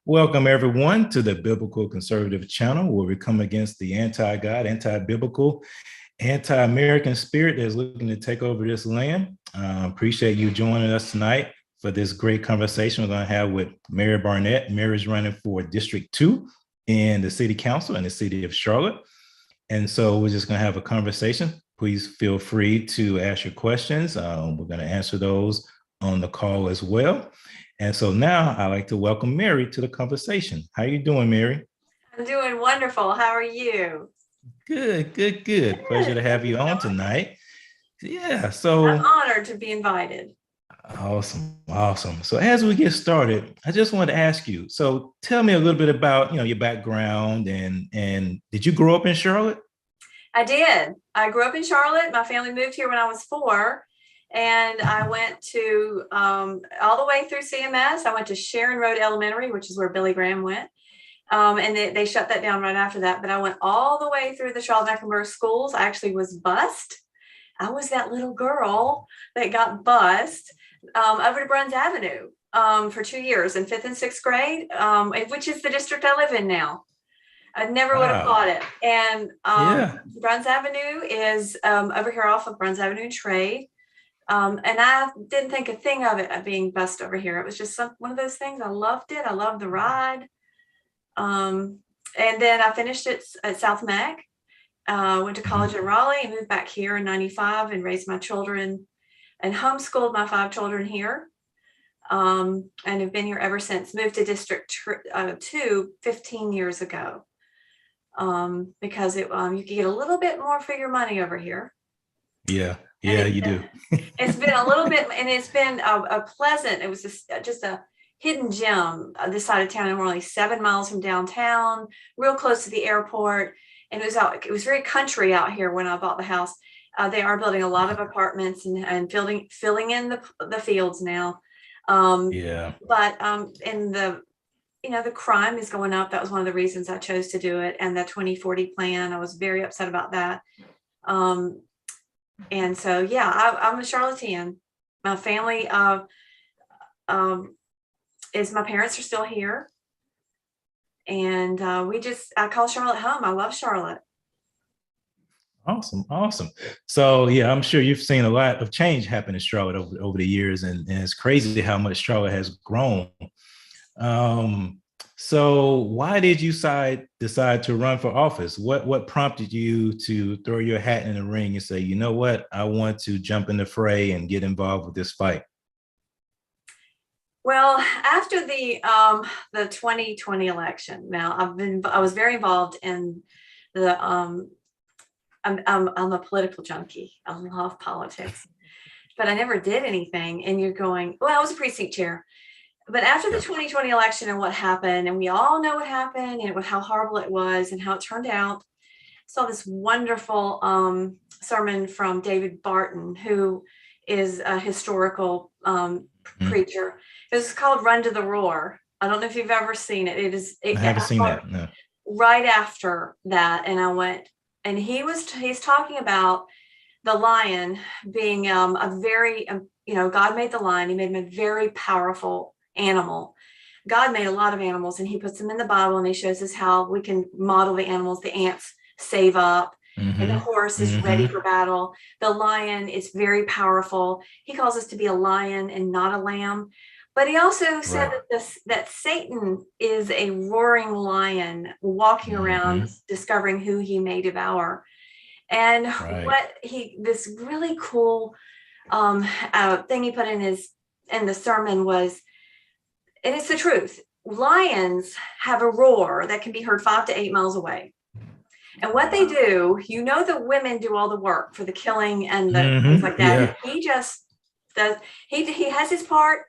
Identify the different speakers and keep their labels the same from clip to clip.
Speaker 1: Welcome, everyone, to the Biblical Conservative Channel, where we come against the anti-God, anti-biblical, anti-American spirit that's looking to take over this land. Appreciate you joining us tonight for this great conversation we're going to have with Mary Barnett. Mary's running for District 2 in the City Council in the city of Charlotte. And so we're just going to have a conversation. Please feel free to ask your questions. We're going to answer those on the call as well. And so now I'd like to welcome Mary to the conversation. How are you doing, Mary?
Speaker 2: I'm doing wonderful. How are you?
Speaker 1: Good. Pleasure to have you on tonight. Yeah,
Speaker 2: I'm
Speaker 1: so
Speaker 2: honored to be invited.
Speaker 1: awesome. So as we get started, I just wanted to ask you, so tell me a little bit about, your background and did you grow up in Charlotte?
Speaker 2: I did. I grew up in Charlotte. My family moved here when I was 4, and I went to all the way through CMS. I went to Sharon Road Elementary, which is where Billy Graham went. And they shut that down right after that. But I went all the way through the Charlotte-Mecklenburg schools. I actually was bused. I was that little girl that got bused over to Bruns Avenue for 2 years in 5th and 6th grade, which is the district I live in now. I never would have
Speaker 1: Wow.
Speaker 2: thought it. And
Speaker 1: Yeah.
Speaker 2: Bruns Avenue is over here off of Bruns Avenue and Trade. And I didn't think a thing of it being bused over here. It was just one of those things. I loved it. I loved the ride. And then I finished it at South Mac. Went to college in Raleigh and moved back here in 95 and raised my children and homeschooled my 5 children here. And have been here ever since. Moved to District 2 15 years ago. Because you can get a little bit more for your money over here.
Speaker 1: Yeah, you do.
Speaker 2: It's been a little bit, and it's been a pleasant, it was just a hidden gem this side of town, and we're only 7 miles from downtown, real close to the airport. And it was very country out here when I bought the house. They are building a lot of apartments and filling in the fields now.
Speaker 1: Yeah.
Speaker 2: But in the crime is going up. That was one of the reasons I chose to do it. And the 2040 plan, I was very upset about that. And so, yeah, I'm a Charlottean. My family my parents are still here. And I call Charlotte home. I love Charlotte.
Speaker 1: Awesome. So yeah, I'm sure you've seen a lot of change happen in Charlotte over the years, and it's crazy how much Charlotte has grown. So why did you decide to run for office? What prompted you to throw your hat in the ring and say, you know what, I want to jump in the fray and get involved with this fight?
Speaker 2: Well, after the 2020 election, now I was very involved in the I'm a political junkie. I love politics, but I never did anything. And you're going, well, I was a precinct chair. But after the 2020 election and what happened, and we all know what happened and how horrible it was and how it turned out, I saw this wonderful sermon from David Barton, who is a historical preacher. It was called Run to the Roar. I don't know if you've ever seen it.
Speaker 1: I haven't seen that. No.
Speaker 2: Right after that, and I went, and he's talking about the lion being a very, God made the lion. He made him a very powerful animal. God made a lot of animals, and he puts them in the Bible, and he shows us how we can model the animals. The ants save up, and the horse is ready for battle. The lion is very powerful. He calls us to be a lion and not a lamb. But he also said that Satan is a roaring lion walking around, discovering who he may devour. And this really cool thing he put in the sermon was, and it's the truth, lions have a roar that can be heard 5 to 8 miles away. And what they do, the women do all the work for the killing and the things like that. Yeah. He just does, he has his part,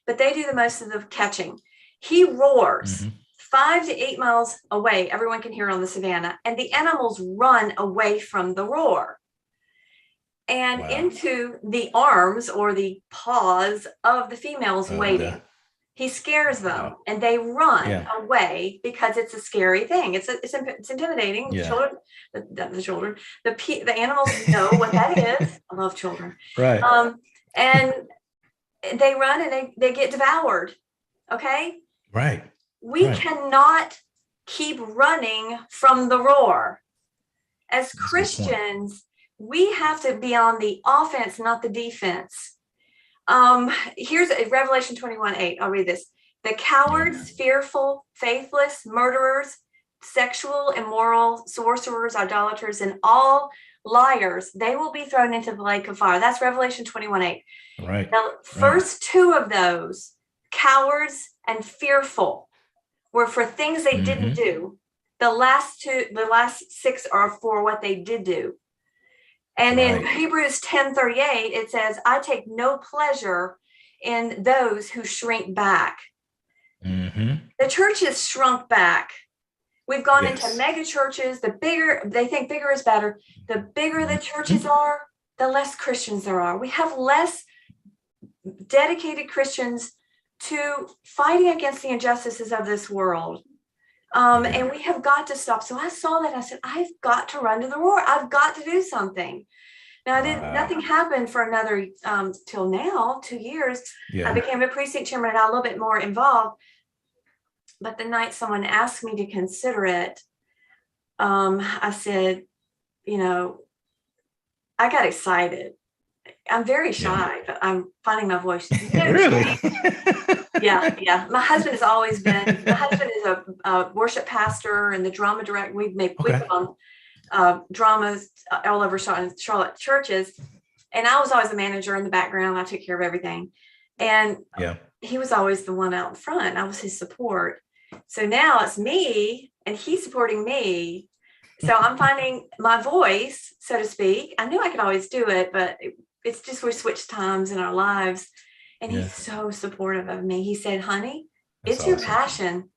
Speaker 2: but they do the most of the catching. He roars 5 to 8 miles away. Everyone can hear it on the savannah, and the animals run away from the roar and into the arms or the paws of the females waiting. He scares them and they run away because it's a scary thing. It's intimidating. Yeah. The animals know what that is. I love children.
Speaker 1: Right.
Speaker 2: And they run and they get devoured. Okay.
Speaker 1: Right.
Speaker 2: We cannot keep running from the roar. As Christians, we have to be on the offense, not the defense. Here's Revelation 21:8. I'll read this. The cowards, fearful, faithless, murderers, sexual, immoral, sorcerers, idolaters, and all liars, they will be thrown into the lake of fire. That's Revelation 21:8.
Speaker 1: Right.
Speaker 2: The first two of those, cowards and fearful, were for things they didn't do. The last six are for what they did do. And in Hebrews 10:38, it says, I take no pleasure in those who shrink back. The church has shrunk back. We've gone into mega churches. They think bigger is better. The bigger the churches are, the less Christians there are. We have less dedicated Christians to fighting against the injustices of this world. And we have got to stop. So I saw that. I said, I've got to run to the roar. I've got to do something. Now, nothing happened for another, till now, 2 years. I became a precinct chairman and I got a little bit more involved. But the night someone asked me to consider it, I said, I got excited. I'm very shy, but I'm finding my voice.
Speaker 1: Really?
Speaker 2: Yeah. My husband is a worship pastor and the drama director. We put on dramas all over Charlotte churches. And I was always a manager in the background. I took care of everything. And he was always the one out in front. I was his support. So now it's me and he's supporting me. So I'm finding my voice, so to speak. I knew I could always do it, but it's just we switched times in our lives. And he's so supportive of me. He said, honey, it's your passion.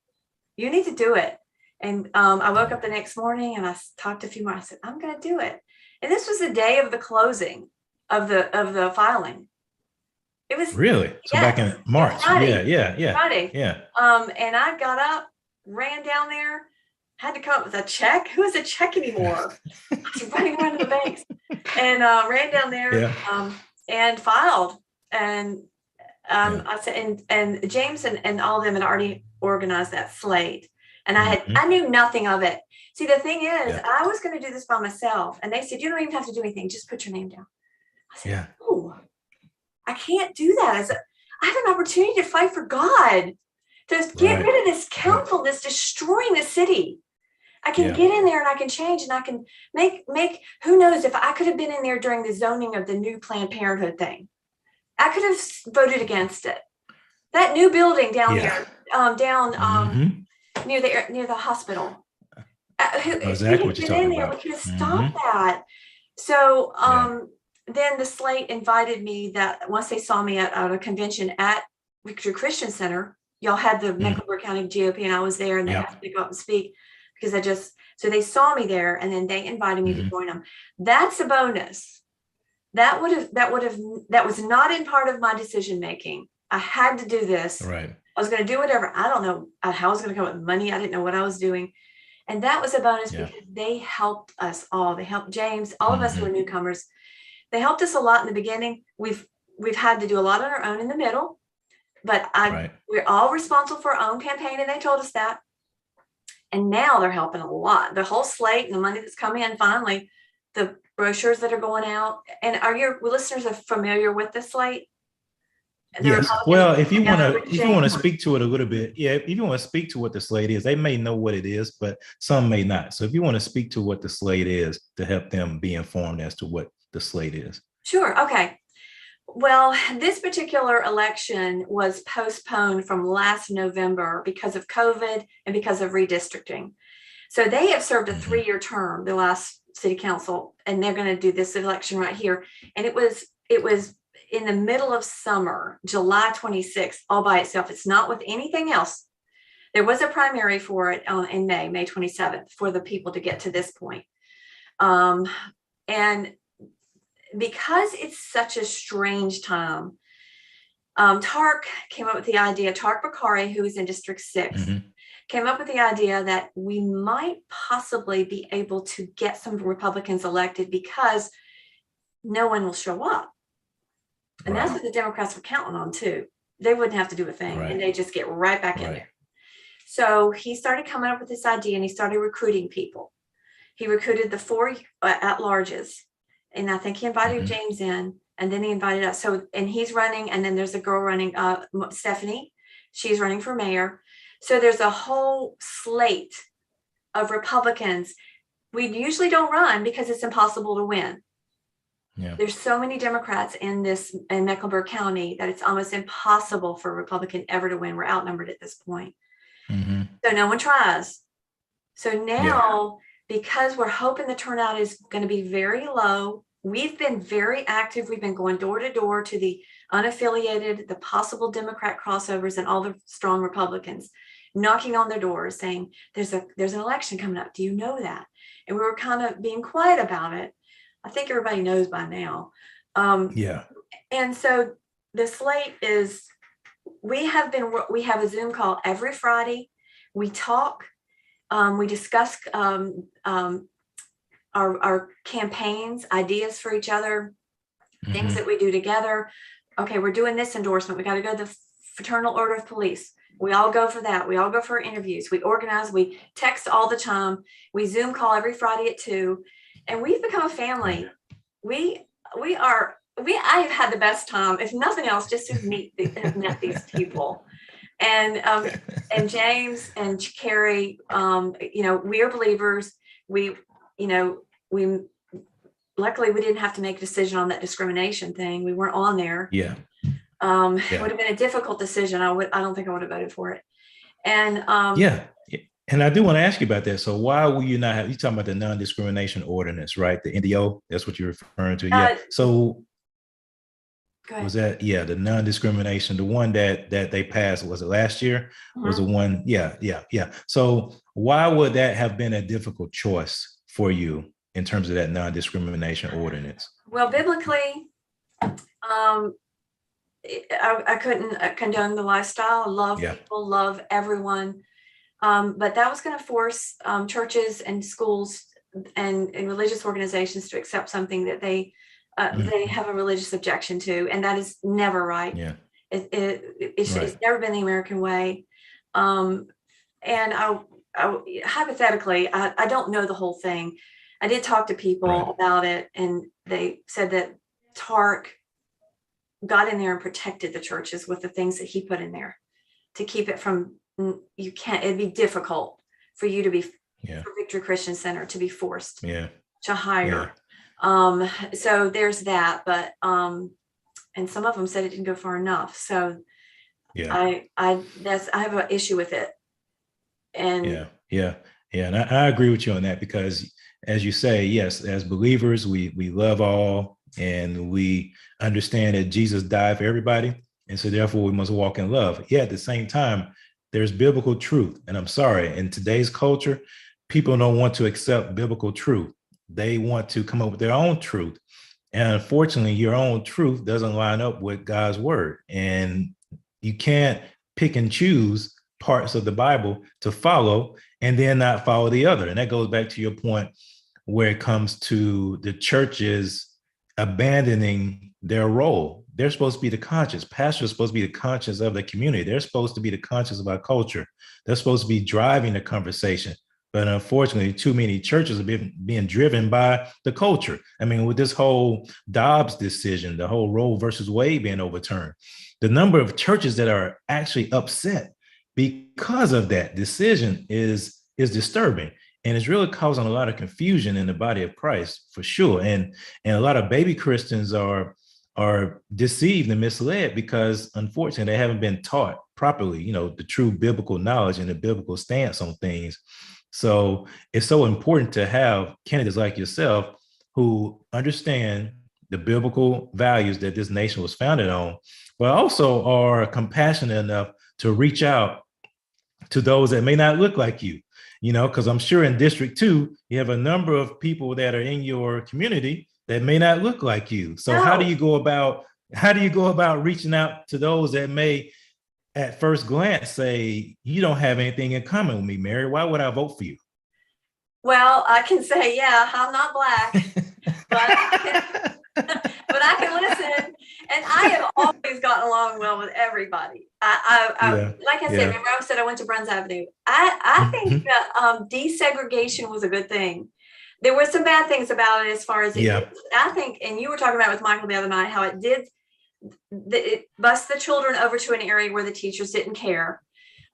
Speaker 2: You need to do it. And I woke up the next morning and I talked to a few more. I said, I'm going to do it. And this was the day of the closing of the filing. It was
Speaker 1: really so back in March.
Speaker 2: Friday.
Speaker 1: Friday.
Speaker 2: And I got up, ran down there, had to come up with a check. Who has a check anymore? I was running around to the banks and ran down there and filed. And I said, and James and all of them had already organized that slate. And I knew nothing of it. See, the thing is, I was going to do this by myself. And they said, you don't even have to do anything. Just put your name down. I said, oh, I can't do that. I have an opportunity to fight for God, to get rid of this council that's destroying the city. I can get in there and I can change and I can make, who knows if I could have been in there during the zoning of the new Planned Parenthood thing. I could have voted against it. That new building down there, near the hospital.
Speaker 1: Exactly what you're talking about.
Speaker 2: We could have stopped that. So then the slate invited me that once they saw me at a convention at Victory Christian Center, y'all had the Mecklenburg County GOP and I was there and they asked me to go up and speak because so they saw me there and then they invited me to join them. That's a bonus. That was not in part of my decision making. I had to do this.
Speaker 1: Right.
Speaker 2: I was going to do whatever. I don't know how I was going to come up with money. I didn't know what I was doing. And that was a bonus because they helped us all. They helped James, all of us who were newcomers. They helped us a lot in the beginning. We've had to do a lot on our own in the middle, but we're all responsible for our own campaign. And they told us that. And now they're helping a lot. The whole slate and the money that's come in, finally, the brochures that are going out. And are your listeners familiar with the slate?
Speaker 1: Yes. Well, if you want to speak to it a little bit, if you want to speak to what the slate is, they may know what it is, but some may not. So if you want to speak to what the slate is to help them be informed as to what the slate is.
Speaker 2: Sure. Okay. Well, this particular election was postponed from last November because of COVID and because of redistricting. So they have served a 3-year term, the last city council, and they're going to do this election right here. And it was in the middle of summer, July 26th, all by itself. It's not with anything else. There was a primary for it in May 27th, for the people to get to this point. And because it's such a strange time, Tark came up with the idea, Tark Bakari, who is in District 6, came up with the idea that we might possibly be able to get some Republicans elected because no one will show up. And that's what the Democrats were counting on too. They wouldn't have to do a thing and they just get right back in there. So he started coming up with this idea and he started recruiting people. He recruited the 4 at-larges, and I think he invited
Speaker 1: Mhm.
Speaker 2: James in, and then he invited us. So, and he's running, and then there's a girl running, Stephanie. She's running for mayor. So there's a whole slate of Republicans. We usually don't run because it's impossible to win.
Speaker 1: Yeah.
Speaker 2: There's so many Democrats in Mecklenburg County that it's almost impossible for a Republican ever to win. We're outnumbered at this point.
Speaker 1: Mhm.
Speaker 2: So no one tries. So
Speaker 1: Yeah.
Speaker 2: now, because we're hoping the turnout is going to be very low, we've been very active. We've been going door to door to the unaffiliated, the possible Democrat crossovers, and all the strong Republicans, knocking on their doors saying, there's an election coming up. Do you know that? And we were kind of being quiet about it. I think everybody knows by now.
Speaker 1: Yeah.
Speaker 2: And so the slate is, we have a Zoom call every Friday. We talk. We discuss our campaigns, ideas for each other, things
Speaker 1: Mhm.
Speaker 2: that we do together. Okay, we're doing this endorsement. We got to go to the Fraternal Order of Police. We all go for that. We all go for interviews. We organize. We text all the time. We Zoom call every Friday at 2, and we've become a family.
Speaker 1: Right.
Speaker 2: I have had the best time, if nothing else, just to have met these people. And James and Carrie, we are believers. We luckily we didn't have to make a decision on that discrimination thing. We weren't on there.
Speaker 1: Yeah.
Speaker 2: It would have been a difficult decision. I don't think I would have voted for it. And
Speaker 1: Yeah. And I do want to ask you about that. So why will you not have, you talking about the non-discrimination ordinance, right? The NDO, that's what you're referring to. Yeah. So was that, the non-discrimination, the one that they passed, was it last year? Was the one? Yeah. So why would that have been a difficult choice for you in terms of that non-discrimination ordinance?
Speaker 2: Well, biblically, I couldn't condone the lifestyle. Love people, love everyone. But that was going to force churches and schools and religious organizations to accept something that they have a religious objection to, and that is never right.
Speaker 1: Yeah,
Speaker 2: it's never been the American way. And I hypothetically, I don't know the whole thing. I did talk to people about it, and they said that Tark got in there and protected the churches with the things that he put in there to keep it from, it'd be difficult for you to be, for Victory Christian Center to be forced to hire. So there's that, but, and some of them said it didn't go far enough. So I have an issue with it. And
Speaker 1: and I agree with you on that, because as you say, yes, as believers, we love all, and we understand that Jesus died for everybody. And so therefore we must walk in love. Yet at the same time, there's biblical truth. And I'm sorry, in today's culture, people don't want to accept biblical truth. They want to come up with their own truth. And unfortunately, your own truth doesn't line up with God's word. And you can't pick and choose parts of the Bible to follow and then not follow the other. And that goes back to your point where it comes to the churches abandoning their role. They're supposed to be the conscience. Pastors are supposed to be the conscience of the community. They're supposed to be the conscience of our culture. They're supposed to be driving the conversation. But unfortunately, too many churches are being driven by the culture. I mean, with this whole Dobbs decision, the whole Roe versus Wade being overturned, the number of churches that are actually upset because of that decision is disturbing. And it's really causing a lot of confusion in the body of Christ, for sure. And a lot of baby Christians are deceived and misled because, unfortunately, they haven't been taught properly, the true biblical knowledge and the biblical stance on things. So it's so important to have candidates like yourself who understand the biblical values that this nation was founded on, but also are compassionate enough to reach out to those that may not look like you, because I'm sure in District 2, you have a number of people that are in your community that may not look like you. So how do you go about reaching out to those that may at first glance say, you don't have anything in common with me, Mary? Why would I vote for you?
Speaker 2: Well, I can say, I'm not Black, but I can listen. And I have always gotten along well with everybody.
Speaker 1: Yeah.
Speaker 2: Like I said,
Speaker 1: Yeah.
Speaker 2: remember I said I went to Bruns Avenue. I think
Speaker 1: Mhm.
Speaker 2: that desegregation was a good thing. There were some bad things about it as far as it did.
Speaker 1: Yeah.
Speaker 2: I think, and you were talking about with Michael the other night, how it did, it bussed the children over to an area where the teachers didn't care.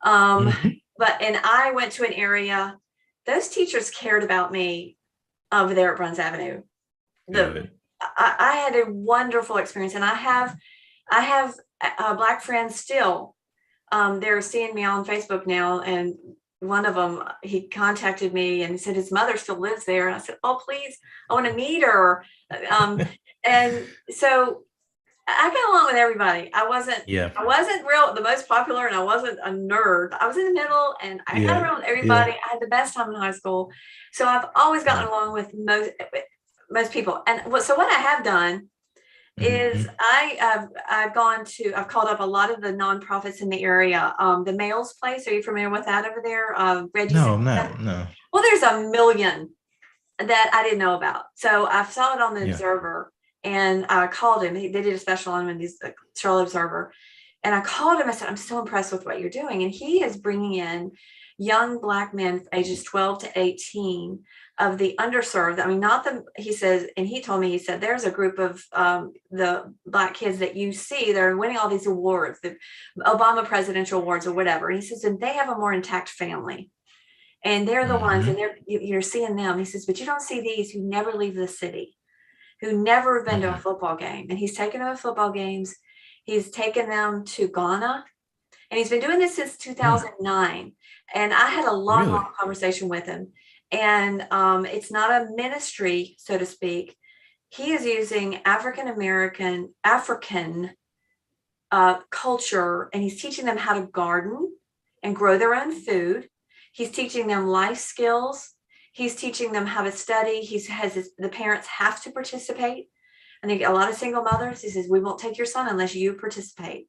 Speaker 1: Mhm.
Speaker 2: And I went to an area, those teachers cared about me over there at Bruns Avenue.
Speaker 1: Good.
Speaker 2: I had a wonderful experience, and I have Black friends still. They're seeing me on Facebook now, and one of them, he contacted me and said his mother still lives there. And I said, "Oh, please, I want to meet her." And so I got along with everybody.
Speaker 1: Yeah.
Speaker 2: I wasn't real the most popular, and I wasn't a nerd. I was in the middle, and I got
Speaker 1: Yeah.
Speaker 2: around
Speaker 1: Yeah.
Speaker 2: everybody. I had the best time in high school, so I've always gotten
Speaker 1: Yeah.
Speaker 2: along with most people. And what I have done is
Speaker 1: Mhm.
Speaker 2: I've called up a lot of the nonprofits in the area. The Mails Place, are you familiar with that over there? Reggie
Speaker 1: No,
Speaker 2: Singleton?
Speaker 1: no, no.
Speaker 2: Well, there's a million that I didn't know about. So I saw it on the
Speaker 1: Yeah.
Speaker 2: Observer, and I called him. They did a special on him in the Charlotte Observer. And I called him. I said, "I'm so impressed with what you're doing." And he is bringing in young Black men ages 12 to 18 of the underserved. I mean, not the, he says, and he told me, he said, there's a group of the Black kids that you see, they're winning all these awards, the Obama presidential awards or whatever. And he says, and they have a more intact family. And they're the ones, and
Speaker 1: Mhm.
Speaker 2: you're seeing them. He says, but you don't see these who never leave the city, who never have been to a
Speaker 1: Mhm.
Speaker 2: football game. And he's taken them to football games. He's taken them to Ghana. And he's been doing this since
Speaker 1: Mm.
Speaker 2: 2009. And I had a long,
Speaker 1: Really?
Speaker 2: long conversation with him. And it's not a ministry, so to speak. He is using African culture, and he's teaching them how to garden and grow their own food. He's teaching them life skills. He's teaching them how to study. The parents have to participate. I think a lot of single mothers, he says, we won't take your son unless you participate.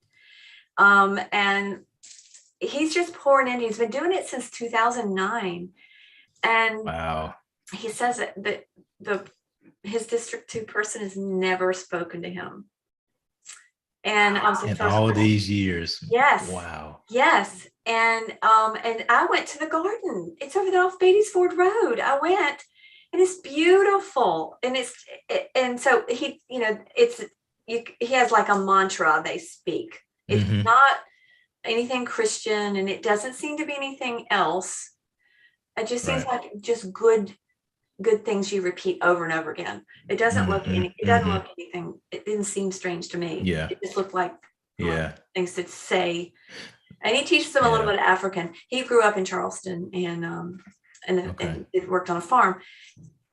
Speaker 2: And he's just pouring in. He's been doing it since 2009. And
Speaker 1: Wow.
Speaker 2: he says that his District 2 person has never spoken to him. And I was the
Speaker 1: In
Speaker 2: first
Speaker 1: all
Speaker 2: person.
Speaker 1: these years.
Speaker 2: Yes.
Speaker 1: Wow.
Speaker 2: Yes. And I went to the garden. It's over there off Beatty's Ford Road. I went, and it's beautiful. And so he, he has like a mantra they speak. It's
Speaker 1: Mhm.
Speaker 2: not anything Christian, and it doesn't seem to be anything else. It just seems
Speaker 1: Right.
Speaker 2: like just good things you repeat over and over again. It doesn't look
Speaker 1: Mhm. Mhm.
Speaker 2: anything. It didn't seem strange to me.
Speaker 1: Yeah.
Speaker 2: It just looked like
Speaker 1: Yeah.
Speaker 2: things to say. And he teaches them a little
Speaker 1: Yeah.
Speaker 2: bit of African. He grew up in Charleston,
Speaker 1: Okay.
Speaker 2: and it worked on a farm,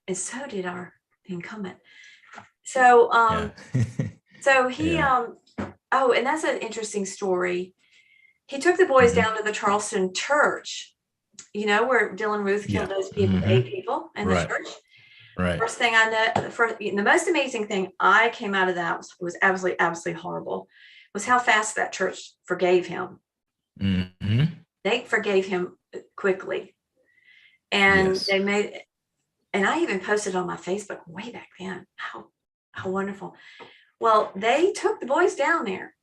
Speaker 2: and so did our incumbent. So
Speaker 1: Yeah.
Speaker 2: so he
Speaker 1: Yeah.
Speaker 2: oh, and that's an interesting story. He took the boys
Speaker 1: Mhm.
Speaker 2: down to the Charleston church, where Dylan Ruth killed
Speaker 1: Yeah.
Speaker 2: those people, the 8
Speaker 1: Mhm.
Speaker 2: people in the
Speaker 1: Right.
Speaker 2: church.
Speaker 1: Right.
Speaker 2: First thing I know, the most amazing thing I came out of that was absolutely, absolutely horrible, was how fast that church forgave him.
Speaker 1: Mhm.
Speaker 2: They forgave him quickly, and
Speaker 1: Yes.
Speaker 2: and I even posted on my Facebook way back then. How wonderful. Well, they took the boys down there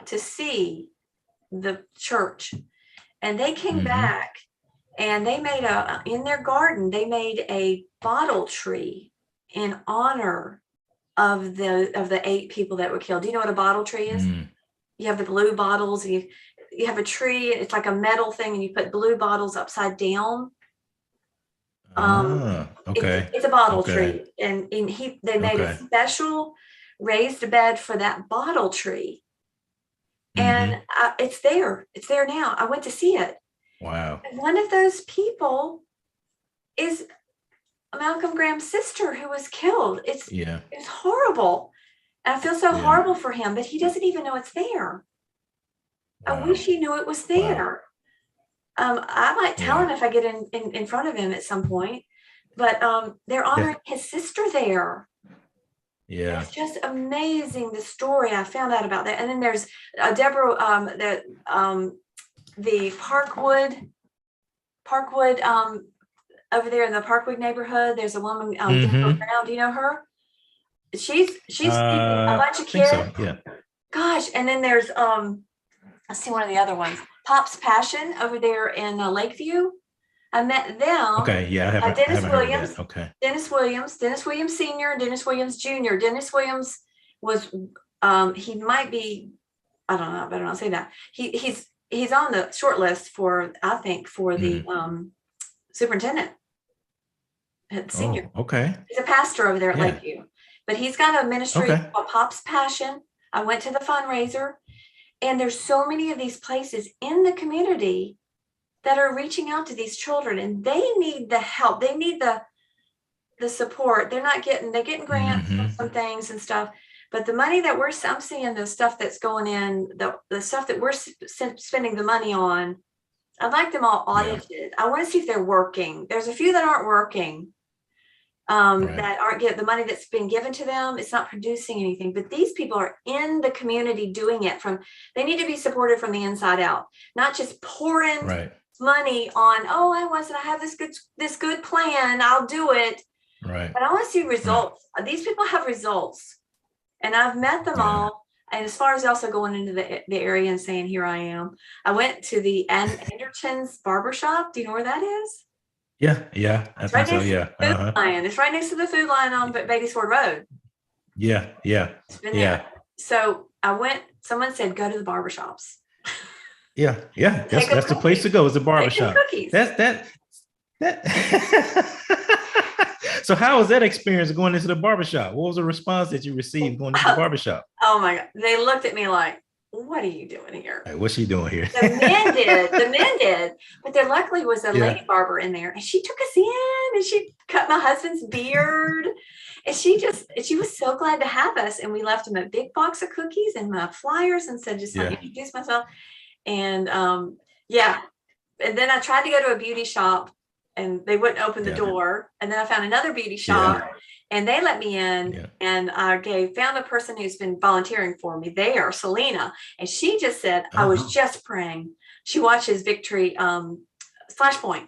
Speaker 2: to see the church, and they came
Speaker 1: Mhm.
Speaker 2: back, and they made in their garden, they made a bottle tree in honor of the 8 people that were killed. Do you know what a bottle tree is?
Speaker 1: Mm.
Speaker 2: You have the blue bottles, you have a tree, it's like a metal thing, and you put blue bottles upside down.
Speaker 1: Okay.
Speaker 2: It's a bottle
Speaker 1: Okay.
Speaker 2: tree, and they made a
Speaker 1: Okay.
Speaker 2: special raised bed for that bottle tree, and
Speaker 1: Mhm.
Speaker 2: it's there now. I went to see it,
Speaker 1: Wow.
Speaker 2: and one of those people is Malcolm Graham's sister who was killed.
Speaker 1: Yeah.
Speaker 2: It's horrible, and I feel so
Speaker 1: Yeah.
Speaker 2: horrible for him, but he doesn't even know it's there. I wish
Speaker 1: Wow.
Speaker 2: he knew it was
Speaker 1: Wow.
Speaker 2: there. I might tell
Speaker 1: Yeah.
Speaker 2: him if I get in front of him at some point, but they're
Speaker 1: Yeah.
Speaker 2: honoring his sister there.
Speaker 1: Yeah.
Speaker 2: It's just amazing, the story I found out about that. And then there's Deborah, the Parkwood over there in the Parkwood neighborhood. There's a woman, Deborah
Speaker 1: Mhm.
Speaker 2: Brown. Do you know her? She's feeding a
Speaker 1: I
Speaker 2: bunch of
Speaker 1: think
Speaker 2: kids.
Speaker 1: so. Yeah.
Speaker 2: Gosh, and then there's let's see, one of the other ones, Pop's Passion over there in Lakeview. I met them.
Speaker 1: Okay, yeah, I haven't heard of that. Okay.
Speaker 2: Dennis Williams Sr., and Dennis Williams Jr. Dennis Williams was, he might be, I don't know, I better not say that. He's on the short list for, I think, for the superintendent. Senior.
Speaker 1: Oh, okay.
Speaker 2: He's a pastor over there at Lakeview, but he's got a ministry called Pop's Passion. I went to the fundraiser, and there's so many of these places in the community that are reaching out to these children, and they need the help. They need the support. They're getting grants for some things and stuff, but the money that I'm seeing, the stuff that's going in, the stuff that we're spending the money on, I'd like them all audited. I want to see if they're working. There's a few that aren't working. That aren't getting the money that's been given to them. It's not producing anything, but these people are in the community doing it they need to be supported from the inside out, not just pouring money on, I have this good plan, I'll do it. Right. But I want to see results. These people have results, and I've met them all. And as far as also going into the area and saying, here I am, I went to the Anderton's barbershop. Do you know where that is?
Speaker 1: Yeah, I think so. Yeah.
Speaker 2: It's right next to the food line on Beatty's Ford Road.
Speaker 1: Yeah.
Speaker 2: So I went, someone said, go to the barbershops.
Speaker 1: Yeah. That's the place to go, is the barbershop. That. So how was that experience going into the barbershop? What was the response that you received going into the barbershop?
Speaker 2: Oh my God. They looked at me like, what are you doing here?
Speaker 1: Hey, what's she doing here?
Speaker 2: The men did. But there luckily was a lady barber in there, and she took us in, and she cut my husband's beard. And she was so glad to have us. And we left him a big box of cookies and my flyers and said, just let me introduce myself. And and then I tried to go to a beauty shop, and they wouldn't open the door. And then I found another beauty shop. And they let me in, and I found a person who's been volunteering for me there, Selena. And she just said, I was just praying. She watches Victory, Flashpoint.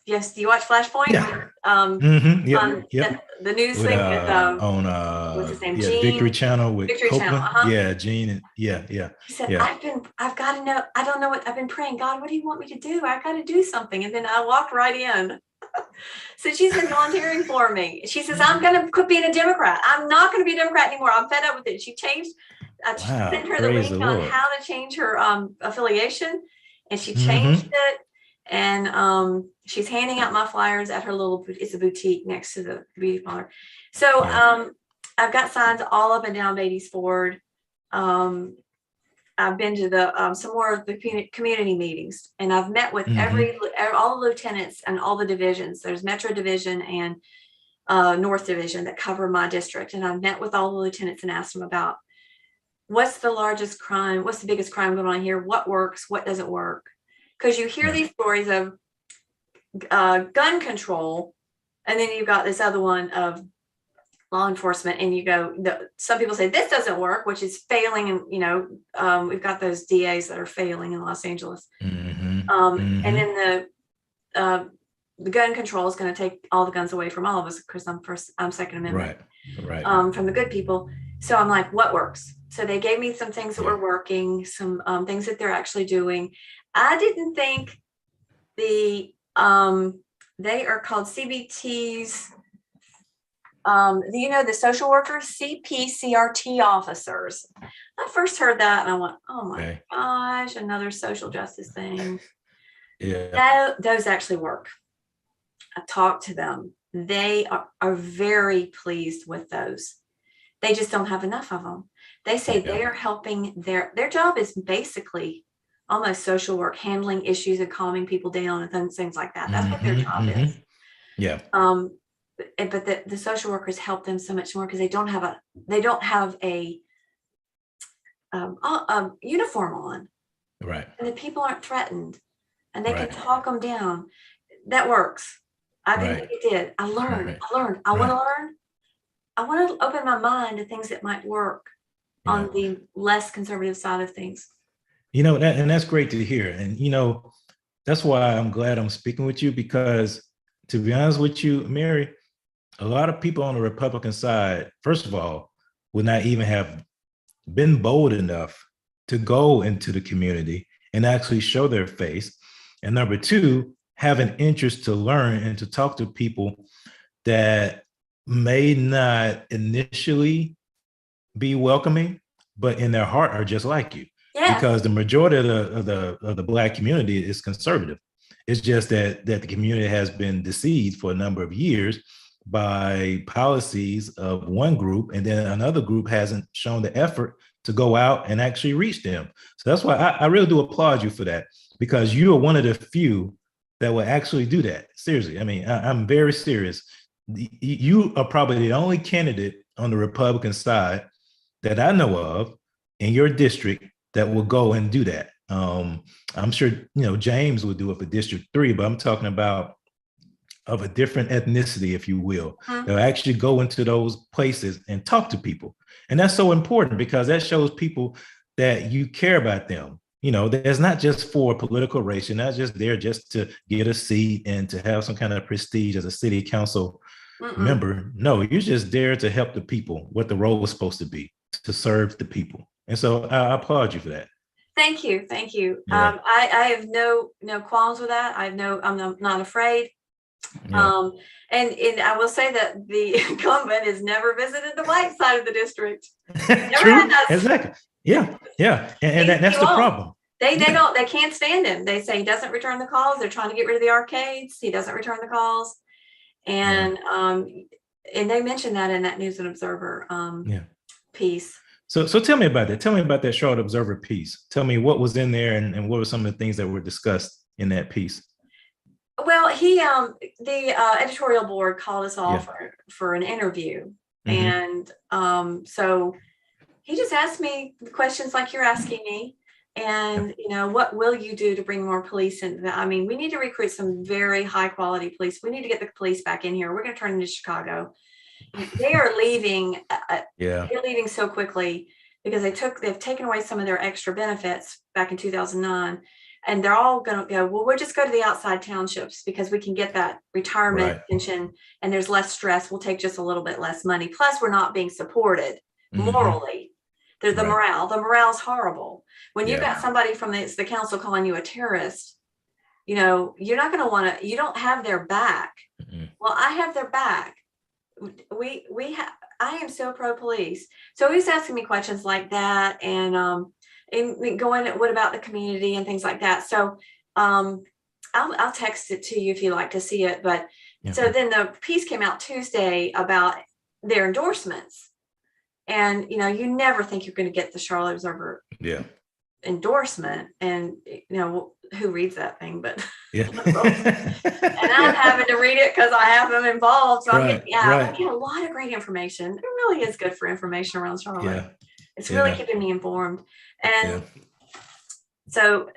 Speaker 2: Yes, do you watch Flashpoint? The news thing
Speaker 1: on what's his name? Gene? Victory Channel with
Speaker 2: Victory
Speaker 1: Copeland.
Speaker 2: Channel.
Speaker 1: Gene. He
Speaker 2: said, I've got to know. I don't know what I've been praying. God, what do you want me to do? I got to do something. And then I walked right in. So she's been volunteering for me. She says, I'm going to quit being a Democrat. I'm not going to be a Democrat anymore. I'm fed up with it. She changed. I sent her the link on how to change her affiliation, and she changed it. And she's handing out my flyers at her it's a boutique next to the beauty parlor. So I've got signs all up and down Beatty's Ford. I've been to some more of the community meetings, and I've met with all the lieutenants and all the divisions. There's Metro Division and North Division that cover my district. And I've met with all the lieutenants and asked them about what's the largest crime, what's the biggest crime going on here, what works, what doesn't work. Because you hear these stories of gun control, and then you've got this other one of law enforcement, and you go, some people say this doesn't work, which is failing. And, we've got those DAs that are failing in Los Angeles. And then the gun control is going to take all the guns away from all of us, because I'm Second Amendment, from the good people. So I'm like, what works? So they gave me some things that were working, some things that they're actually doing. I didn't think they are called CBTs. The social workers, CPCRT officers. I first heard that and I went, oh my gosh, another social justice thing. Those actually work. I talked to them. They are very pleased with those. They just don't have enough of them. They say they are helping. Their job is basically almost social work, handling issues and calming people down and things like that. That's what their job is. Yeah. But the social workers help them so much more, because they don't have a uniform on. Right. And the people aren't threatened, and they can talk them down. That works. I didn't think it did. I learned. I want to learn. I want to open my mind to things that might work on the less conservative side of things.
Speaker 1: That's great to hear. And, that's why I'm glad I'm speaking with you, because to be honest with you, Mary, a lot of people on the Republican side, first of all, would not even have been bold enough to go into the community and actually show their face. And number two, have an interest to learn and to talk to people that may not initially be welcoming, but in their heart are just like you.
Speaker 2: Yeah.
Speaker 1: Because the majority of the Black community is conservative. It's just that the community has been deceived for a number of years by policies of one group, and then another group hasn't shown the effort to go out and actually reach them. So that's why I really do applaud you for that, because you are one of the few that will actually do that. Seriously, I mean, I'm very serious. You are probably the only candidate on the Republican side that I know of in your district that will go and do that. I'm sure, James would do it for District 3, but I'm talking about of a different ethnicity, if you will. They'll actually go into those places and talk to people. And that's so important, because that shows people that you care about them. There's not just for political race. You're not just there just to get a seat and to have some kind of prestige as a city council member. No, you're just there to help the people, what the role was supposed to be, to serve the people. And so I applaud you for that.
Speaker 2: Thank you. Thank you.
Speaker 1: Yeah.
Speaker 2: I have no qualms with that. I'm not afraid.
Speaker 1: Yeah.
Speaker 2: And I will say that the incumbent has never visited the white side of the district.
Speaker 1: True. Exactly. Yeah. And that's the problem.
Speaker 2: They can't stand him. They say he doesn't return the calls. They're trying to get rid of the arcades. He doesn't return the calls. And they mentioned that in that News and Observer piece. So
Speaker 1: tell me about that. Tell me about that Charlotte Observer piece. Tell me what was in there and what were some of the things that were discussed in that piece.
Speaker 2: Well, the editorial board called us all for an interview. And so he just asked me questions like you're asking me. And, what will you do to bring more police in? I mean, we need to recruit some very high quality police. We need to get the police back in here. We're going to turn into Chicago. They are leaving. They're leaving so quickly because they've taken away some of their extra benefits back in 2009. And they're all going to go, well, we'll just go to the outside townships because we can get that retirement pension and there's less stress. We'll take just a little bit less money. Plus, we're not being supported morally. The morale's horrible. When you've got somebody from the council calling you a terrorist, you're not going to want to, you don't have their back. Well, I have their back. I am so pro police. So he's asking me questions like that and going, what about the community and things like that. So I'll text it to you if you like to see it. But so then the piece came out Tuesday about their endorsements. And, you never think you're going to get the Charlotte Observer endorsement. And, who reads that thing? But and I'm having to read it because I have them involved. So I'm getting a lot of great information. It really is good for information around Charlotte. It's really keeping me informed. And so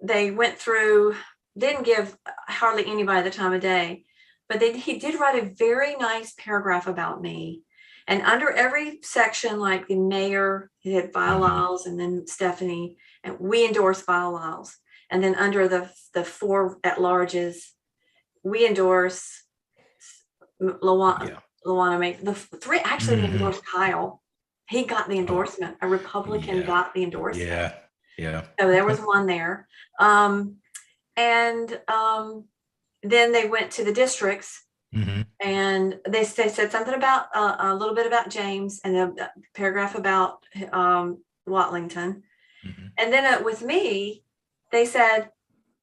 Speaker 2: they went through, didn't give hardly anybody the time of day, but he did write a very nice paragraph about me. And under every section, like the mayor, he had Vi Lyles and then Stephanie, and we endorse Vi Lyles. And then under the four at-larges, we endorse LaWanna. The three actually endorsed Kyle. He got the endorsement. A Republican got the endorsement. So there was one there. And then they went to the districts. And they said something about a little bit about James and a paragraph about Watlington. And then with me, they said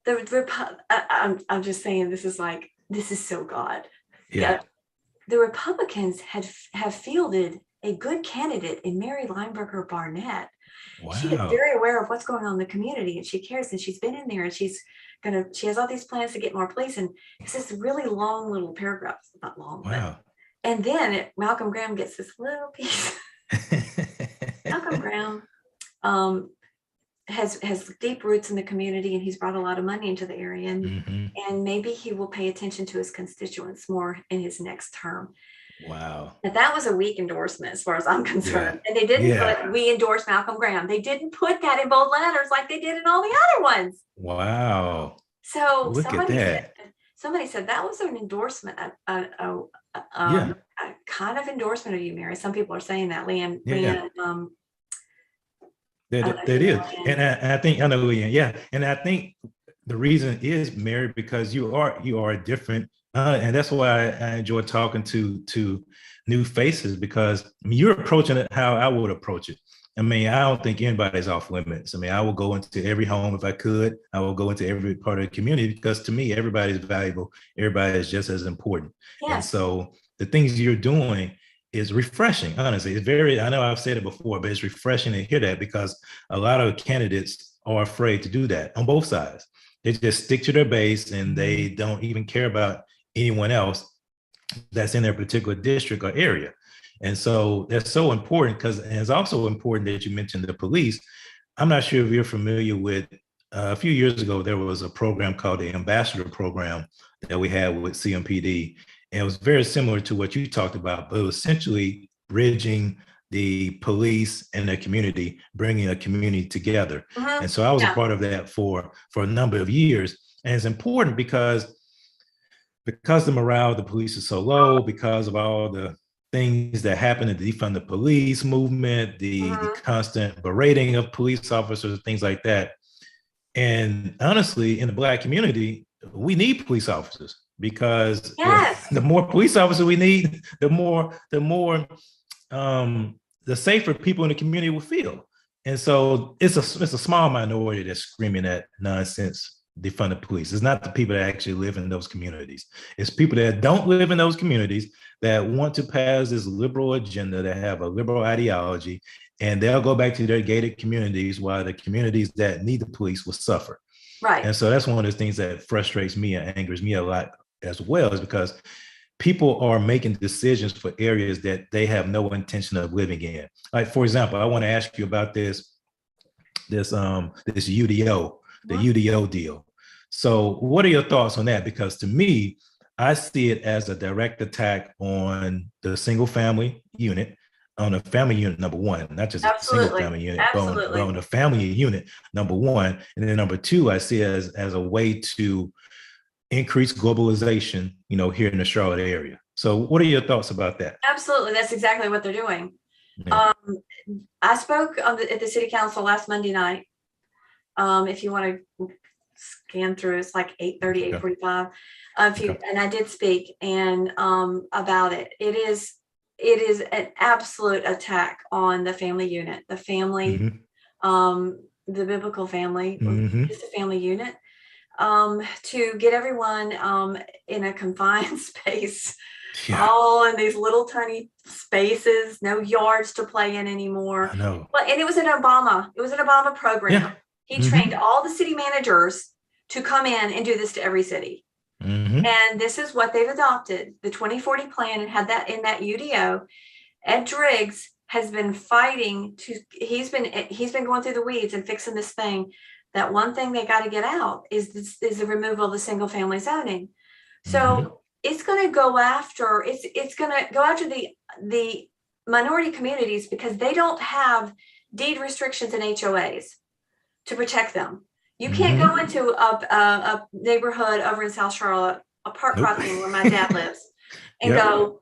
Speaker 2: I'm just saying this is so God. The Republicans have fielded a good candidate in Mary Lineberger Barnett. Wow. She is very aware of what's going on in the community and she cares and she's been in there and she has all these plans to get more police. And it's this really long little paragraph, not long. Wow. And then Malcolm Graham gets this little piece. Malcolm Graham has deep roots in the community and he's brought a lot of money into the area and maybe he will pay attention to his constituents more in his next term. Wow. Now, that was a weak endorsement as far as I'm concerned. And they didn't put, we endorse Malcolm Graham. They didn't put that in bold letters like they did in all the other ones. Wow. So somebody said that was an endorsement, a kind of endorsement of you, Mary. Some people are saying that, Leanne
Speaker 1: That is, and I think I know, yeah, and I think the reason is, Mary, because you are different, and that's why I enjoy talking to new faces, because I mean, you're approaching it how I would approach it. I mean, I don't think anybody's off limits. I mean, I will go into every home if I could. I will go into every part of the community, because to me, everybody is valuable. Everybody is just as important. And
Speaker 2: Yes.
Speaker 1: so the things you're doing is refreshing. Honestly, it's very. I know I've said it before, but it's refreshing to hear that, because a lot of candidates are afraid to do that on both sides. They just stick to their base and they don't even care about anyone else that's in their particular district or area. And so that's so important, because it's also important that you mentioned the police. I'm not sure if you're familiar with, a few years ago, there was a program called the Ambassador Program that we had with CMPD. And it was very similar to what you talked about, but it was essentially bridging the police and the community, bringing a community together.
Speaker 2: Mhm.
Speaker 1: And so I was a
Speaker 2: Yeah.
Speaker 1: part of that for a number of years. And it's important because the morale of the police is so low, because of all the things that happen in the defund the police movement, the
Speaker 2: Mhm.
Speaker 1: constant berating of police officers, things like that. And honestly, in the Black community, we need police officers, because
Speaker 2: Yes.
Speaker 1: the more police officers we need, the safer people in the community will feel. And so it's a small minority that's screaming that nonsense, defund the police. It's not the people that actually live in those communities. It's people that don't live in those communities, that want to pass this liberal agenda, that have a liberal ideology, and they'll go back to their gated communities, while the communities that need the police will suffer.
Speaker 2: Right.
Speaker 1: And so that's one of the things that frustrates me and angers me a lot as well, is because people are making decisions for areas that they have no intention of living in. Like, for example, I want to ask you about this UDO, the
Speaker 2: Mhm.
Speaker 1: UDO deal. So what are your thoughts on that? Because to me, I see it as a direct attack on the single family unit, on a family unit, number one, not just a single
Speaker 2: Absolutely.
Speaker 1: family unit, but
Speaker 2: Absolutely.
Speaker 1: on a family unit, number one. And then number two, I see it as a way to increase globalization, here in the Charlotte area. So what are your thoughts about that?
Speaker 2: Absolutely. That's exactly what they're doing.
Speaker 1: Yeah.
Speaker 2: Um, I spoke at the city council last Monday night. If you want to scan through, it's like 8:30,
Speaker 1: Okay.
Speaker 2: 8:45.
Speaker 1: Okay.
Speaker 2: And I did speak and about it. It is an absolute attack on the family unit, the family,
Speaker 1: Mm-hmm.
Speaker 2: the biblical family, or
Speaker 1: Mm-hmm.
Speaker 2: just a family unit, to get everyone in a confined space,
Speaker 1: Yeah,
Speaker 2: all in these little tiny spaces, no yards to play in anymore.
Speaker 1: I know.
Speaker 2: But and it was an Obama program.
Speaker 1: Yeah.
Speaker 2: He trained
Speaker 1: Mm-hmm.
Speaker 2: all the city managers to come in and do this to every city.
Speaker 1: Mm-hmm.
Speaker 2: And this is what they've adopted. The 2040 plan, and had that in that UDO. Ed Driggs has been fighting he's been going through the weeds and fixing this thing. That one thing they got to get out is the removal of the single family zoning.
Speaker 1: Mm-hmm.
Speaker 2: So it's going to go after the minority communities, because they don't have deed restrictions and HOAs to protect them. You can't go
Speaker 1: Mm-hmm.
Speaker 2: into a neighborhood over in South Charlotte, a park
Speaker 1: Nope.
Speaker 2: crossing where my dad lives, and
Speaker 1: Yep.
Speaker 2: go,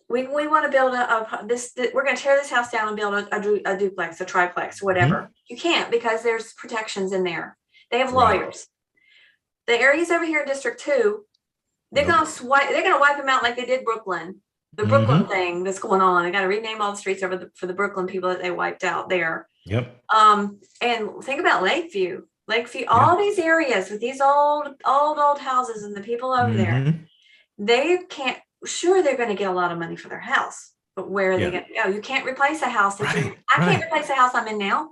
Speaker 2: we want to build we're going to tear this house down and build a duplex, a triplex, whatever.
Speaker 1: Mm-hmm.
Speaker 2: You can't, because there's protections in there. They have
Speaker 1: Right.
Speaker 2: lawyers. The areas over here in District 2, they're
Speaker 1: Nope.
Speaker 2: going to wipe them out like they did Brooklyn. The Brooklyn
Speaker 1: Mm-hmm.
Speaker 2: thing that's going on. They got to rename all the streets for the Brooklyn people that they wiped out there.
Speaker 1: Yep.
Speaker 2: And think about Lakeview,
Speaker 1: Yeah.
Speaker 2: all these areas with these old houses, and the people over there.
Speaker 1: Mm-hmm.
Speaker 2: They can't. Sure, they're going to get a lot of money for their house, but where are they
Speaker 1: Yeah.
Speaker 2: going to go? You can't replace a house that
Speaker 1: Right.
Speaker 2: I can't
Speaker 1: Right.
Speaker 2: replace the house I'm in now.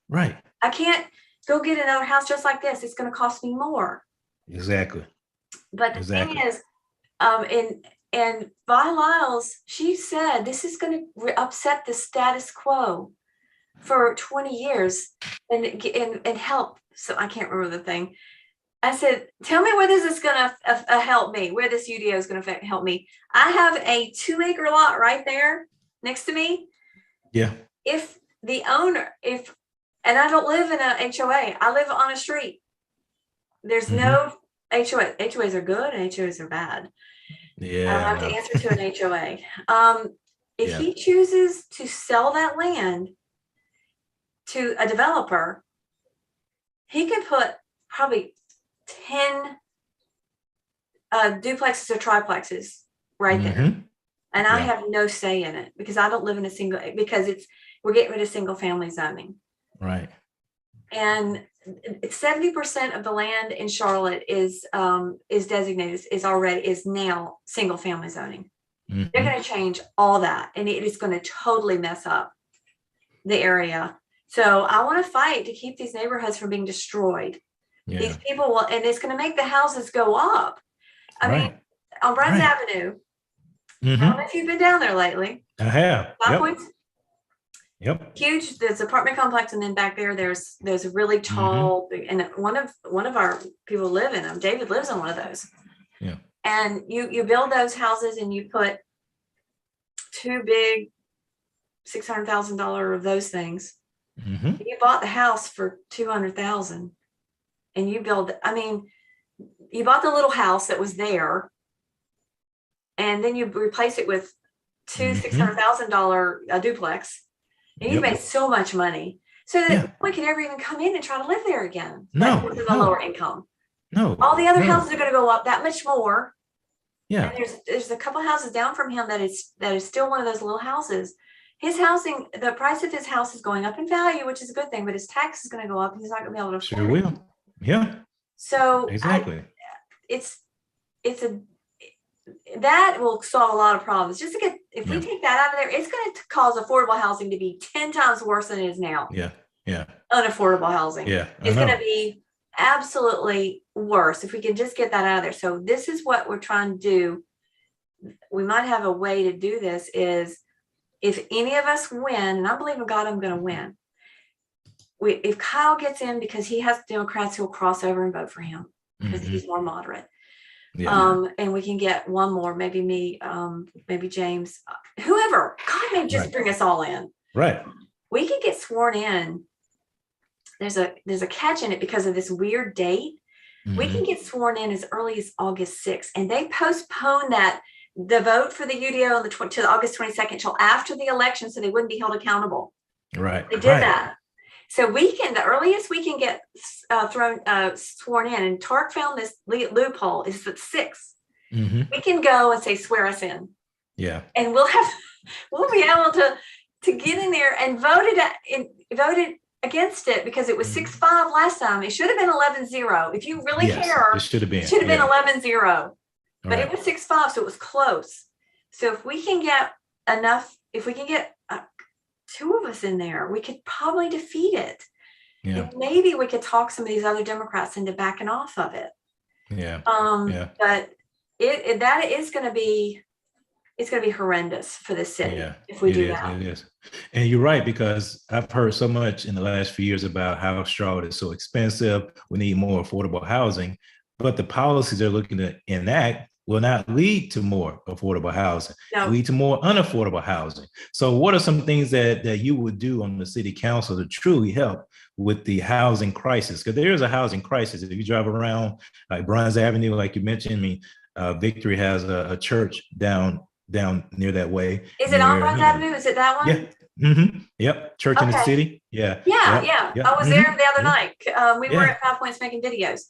Speaker 1: Right.
Speaker 2: I can't go get another house just like this. It's going to cost me more.
Speaker 1: Exactly.
Speaker 2: But the
Speaker 1: Exactly.
Speaker 2: thing is, and Vi Lyles, she said this is going to upset the status quo for 20 years and help. So I can't remember the thing. I said, tell me where this is going to help me, where this UDO is going to help me. I have a 2-acre lot right there next to me.
Speaker 1: Yeah.
Speaker 2: If the owner, and I don't live in a HOA, I live on a street. There's
Speaker 1: Mm-hmm.
Speaker 2: no HOA. HOAs are good and HOAs are bad. I don't
Speaker 1: Yeah.
Speaker 2: have
Speaker 1: I
Speaker 2: to
Speaker 1: know.
Speaker 2: answer to an HOA. If
Speaker 1: Yeah.
Speaker 2: he chooses to sell that land, to a developer, he could put probably 10 duplexes or triplexes right there.
Speaker 1: Mm-hmm.
Speaker 2: And I
Speaker 1: Yeah.
Speaker 2: have no say in it because I don't live in a single, because we're getting rid of single family zoning.
Speaker 1: Right.
Speaker 2: And 70% of the land in Charlotte is designated, is now single family zoning. They're
Speaker 1: Mm-hmm.
Speaker 2: going to change all that, and it is going to totally mess up the area. So I want to fight to keep these neighborhoods from being destroyed.
Speaker 1: Yeah.
Speaker 2: These people will, and it's going to make the houses go up. I mean,
Speaker 1: Right.
Speaker 2: on Bruns
Speaker 1: Right.
Speaker 2: Avenue, I don't
Speaker 1: Mm-hmm.
Speaker 2: know if you've been down there lately.
Speaker 1: I have.
Speaker 2: 5
Speaker 1: Yep.
Speaker 2: points,
Speaker 1: Yep.
Speaker 2: huge. There's an apartment complex, and then back there's a really tall, and one of our people live in them. David lives in one of those.
Speaker 1: Yeah.
Speaker 2: And you build those houses, and you put two big $600,000 of those things.
Speaker 1: Mm-hmm.
Speaker 2: You bought the house for $200,000, and you build. I mean, you bought the little house that was there, and then you replace it with two $600,000 duplex, and you made so much money, so that no one could ever even come in and try to live there again.
Speaker 1: No,
Speaker 2: this is a lower income.
Speaker 1: No,
Speaker 2: all the other houses are going to go up that much more.
Speaker 1: Yeah,
Speaker 2: and there's a couple houses down from him that is still one of those little houses. His housing, the price of his house is going up in value, which is a good thing, but his tax is going to go up, and he's not going to be able to afford
Speaker 1: sure will. Yeah.
Speaker 2: So
Speaker 1: exactly.
Speaker 2: That will solve a lot of problems. Just to get, if we take that out of there, it's going to cause affordable housing to be 10 times worse than it is now.
Speaker 1: Yeah. Yeah.
Speaker 2: Unaffordable housing.
Speaker 1: Yeah.
Speaker 2: It's going to be absolutely worse if we can just get that out of there. So this is what we're trying to do. We might have a way to do this is if any of us win, and I believe in God, I'm going to win. If Kyle gets in because he has Democrats who'll cross over and vote for him because he's more moderate.
Speaker 1: Yeah.
Speaker 2: And we can get one more, maybe me, maybe James, whoever. God may just bring us all in.
Speaker 1: Right.
Speaker 2: We can get sworn in. There's a catch in it because of this weird date. We can get sworn in as early as August 6th, and they postponed the vote for the UDO to August 22nd till after the election, so they wouldn't be held accountable.
Speaker 1: Right.
Speaker 2: They did that. So the earliest we can get sworn in, and TARC found this loophole, is the 6th. We can go and say, swear us in. Yeah. And we'll be able to get in there and voted against it because it was 6-5 last time. It should have been 11-0. If you really care, it should have been 11-0. But it was 6-5, so it was close. So if we can get two of us in there, we could probably defeat it. Yeah. And maybe we could talk some of these other Democrats into backing off of it. Yeah. But that is going to be, it's going to be horrendous for this city if we do that.
Speaker 1: It is. And you're right, because I've heard so much in the last few years about how Charlotte is so expensive. We need more affordable housing, but the policies they're looking to enact will not lead to more affordable housing, lead to more unaffordable housing. So what are some things that you would do on the city council to truly help with the housing crisis? Because there is a housing crisis. If you drive around like Bruns Avenue, like you mentioned, Victory has a church down near that way.
Speaker 2: Is it on Bruns Avenue? Is it that one?
Speaker 1: Yeah. Yep. Church in the city. Yeah.
Speaker 2: Yeah. I was there the other night. We were at 5 Points making videos.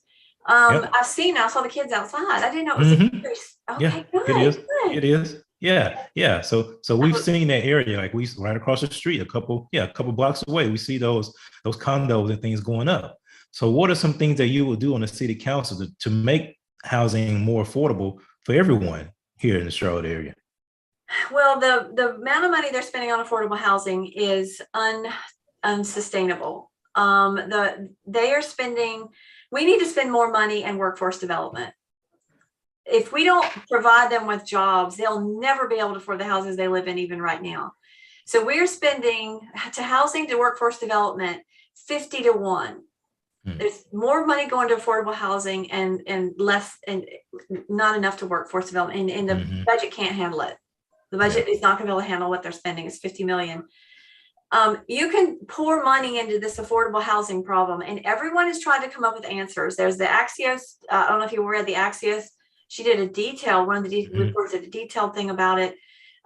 Speaker 2: I saw the kids outside. I didn't know it was okay, good.
Speaker 1: It is. Yeah. So we've seen that area, like we right across the street, a couple blocks away. We see those condos and things going up. So what are some things that you will do on the city council to make housing more affordable for everyone here in the Charlotte area?
Speaker 2: Well, the amount of money they're spending on affordable housing is unsustainable. We need to spend more money in workforce development. If we don't provide them with jobs, they'll never be able to afford the houses they live in, even right now. So we're spending to housing to workforce development 50-1. There's more money going to affordable housing and less, and not enough to workforce development. And the budget can't handle it. The budget is not going to be able to handle what they're spending. It's $50 million. You can pour money into this affordable housing problem, and everyone is trying to come up with answers. There's the Axios. I don't know if you read the Axios. She did one of the reports did a detailed thing about it.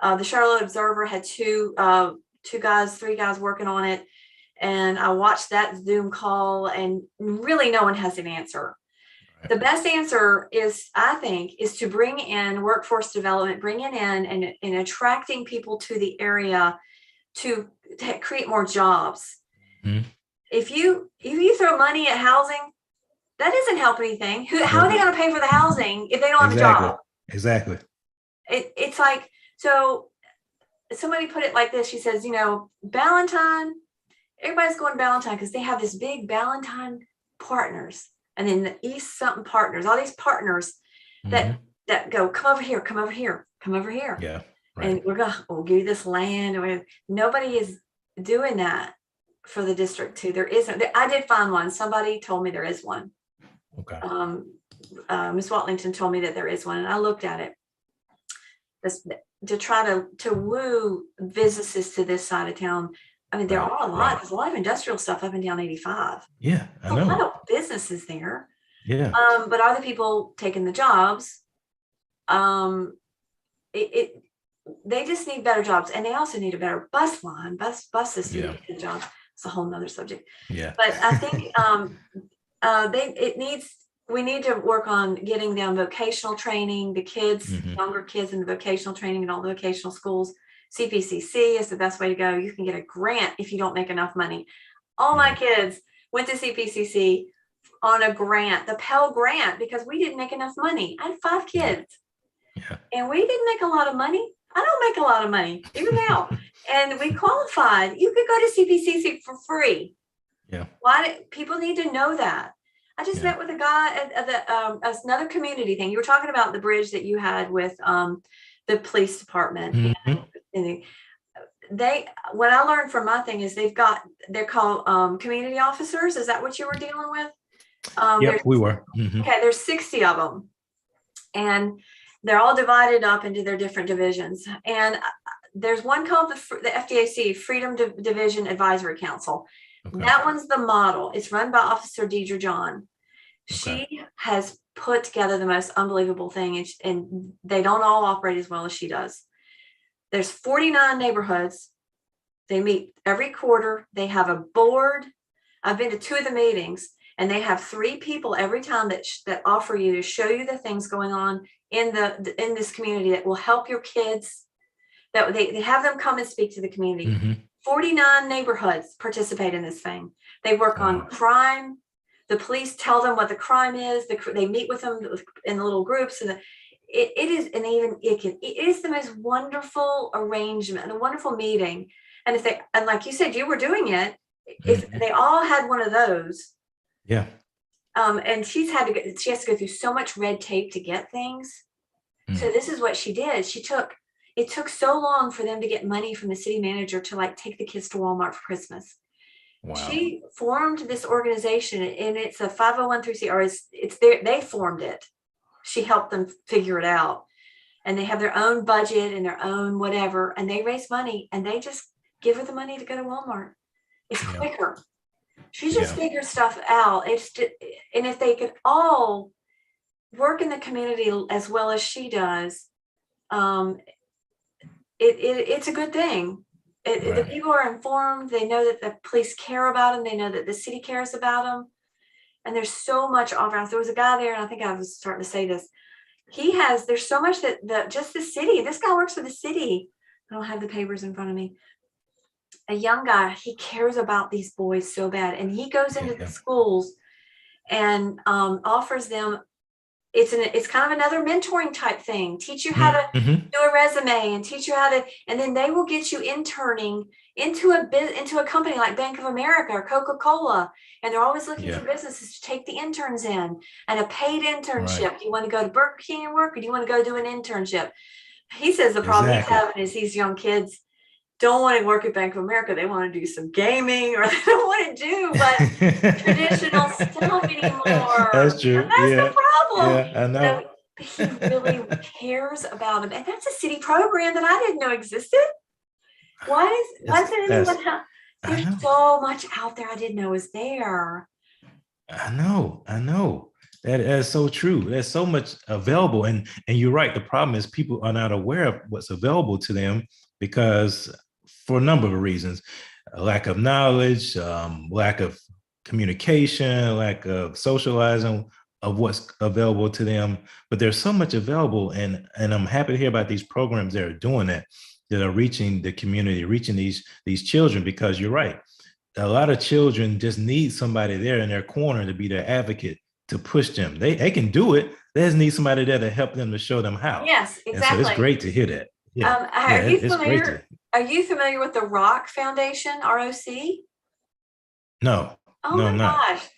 Speaker 2: The Charlotte Observer had three guys working on it. And I watched that Zoom call, and really no one has an answer. The best answer is, I think, is to bring in workforce development, bringing in and attracting people to the area to create more jobs.
Speaker 1: Mhm.
Speaker 2: If you throw money at housing, that doesn't help anything. How are they going to pay for the housing if they don't have a job?
Speaker 1: Exactly.
Speaker 2: It's like, so somebody put it like this. She says, Valentine, everybody's going to Valentine because they have this big Valentine partners, and then the East something partners, all these partners that go, come over here, come over here, come over here.
Speaker 1: Yeah. Right.
Speaker 2: And we'll give you this land. Nobody is doing that for the district too. There isn't. I did find one. Somebody told me there is one.
Speaker 1: Okay.
Speaker 2: Ms. Watlington told me that there is one, and I looked at it to try to woo businesses to this side of town. I mean, there are a lot. There's a lot of industrial stuff up and down 85.
Speaker 1: Yeah, I know.
Speaker 2: A lot of businesses there.
Speaker 1: Yeah.
Speaker 2: But are the people taking the jobs? They just need better jobs, and they also need a better bus line, buses to get to the jobs. It's a whole nother subject.
Speaker 1: Yeah.
Speaker 2: But I think we need to work on getting them vocational training, the kids, younger kids in the vocational training and all the vocational schools. CPCC is the best way to go. You can get a grant if you don't make enough money. All my kids went to CPCC on a grant, the Pell Grant, because we didn't make enough money. I had 5 kids.
Speaker 1: Yeah.
Speaker 2: And we didn't make a lot of money. I don't make a lot of money, even now. And we qualified. You could go to CPCC for free.
Speaker 1: Yeah.
Speaker 2: People need to know that. I just met with a guy at another community thing. You were talking about the bridge that you had with the police department. And what I learned from my thing is they're called community officers. Is that what you were dealing with?
Speaker 1: Yep, we were.
Speaker 2: Okay, there's 60 of them. And they're all divided up into their different divisions. And there's one called the FDAC, Freedom Division Advisory Council. Okay. That one's the model. It's run by Officer Deidre John. Okay. She has put together the most unbelievable thing, and they don't all operate as well as she does. There's 49 neighborhoods. They meet every quarter. They have a board. I've been to 2 of the meetings, and they have 3 people every time that offer you to show you the things going on in this community that will help your kids. That they have them come and speak to the community. 49 neighborhoods participate in this thing. They work on crime. The police tell them what the crime is. They meet with them in little groups, and it is the most wonderful arrangement, a wonderful meeting. And like you said, you were doing it. If they all had one of those,
Speaker 1: yeah.
Speaker 2: And she has to go through so much red tape to get things. So this is what she did. It took so long for them to get money from the city manager to take the kids to Walmart for Christmas. Wow. She formed this organization, and it's a 501(c), or they formed it. She helped them figure it out, and they have their own budget and their own whatever, and they raise money, and they just give her the money to go to Walmart. It's quicker. She just figures stuff out. And if they could all work in the community as well as she does, it's a good thing. The people are informed. They know that the police care about them. They know that the city cares about them. And there's so much offer. There was a guy there, and I think I was starting to say this. There's so much that just the city, this guy works for the city. I don't have the papers in front of me. A young guy, he cares about these boys so bad. And he goes into the schools and offers them, it's kind of another mentoring type thing. Teach you how to do a resume, and teach you how to, and then they will get you interning into a company like Bank of America or Coca-Cola. And they're always looking for businesses to take the interns in, and a paid internship. Do you want to go to Burger King and work, or do you want to go do an internship? He says the problem he's having is these young kids don't want to work at Bank of America. They want to do some gaming, or they don't want to do traditional stuff anymore.
Speaker 1: That's true.
Speaker 2: And that's the problem.
Speaker 1: Yeah, I know.
Speaker 2: So he really cares about them. And that's a city program that I didn't know existed. Why doesn't anyone have? There's so much out there I didn't know was there.
Speaker 1: I know. That is so true. There's so much available. And you're right. The problem is people are not aware of what's available to them, because for a number of reasons. a lack of knowledge, lack of communication, lack of socializing of what's available to them. But there's so much available, and I'm happy to hear about these programs that are doing that are reaching the community, reaching these children, because you're right. A lot of children just need somebody there in their corner to be their advocate, to push them. They can do it. They just need somebody there to help them, to show them how.
Speaker 2: Yes,
Speaker 1: And
Speaker 2: exactly.
Speaker 1: so it's great to hear that. Yeah,
Speaker 2: Are you
Speaker 1: it's great
Speaker 2: familiar? Are you familiar with the Rock Foundation, ROC?
Speaker 1: No,
Speaker 2: Oh
Speaker 1: no,
Speaker 2: my
Speaker 1: I'm not.
Speaker 2: gosh.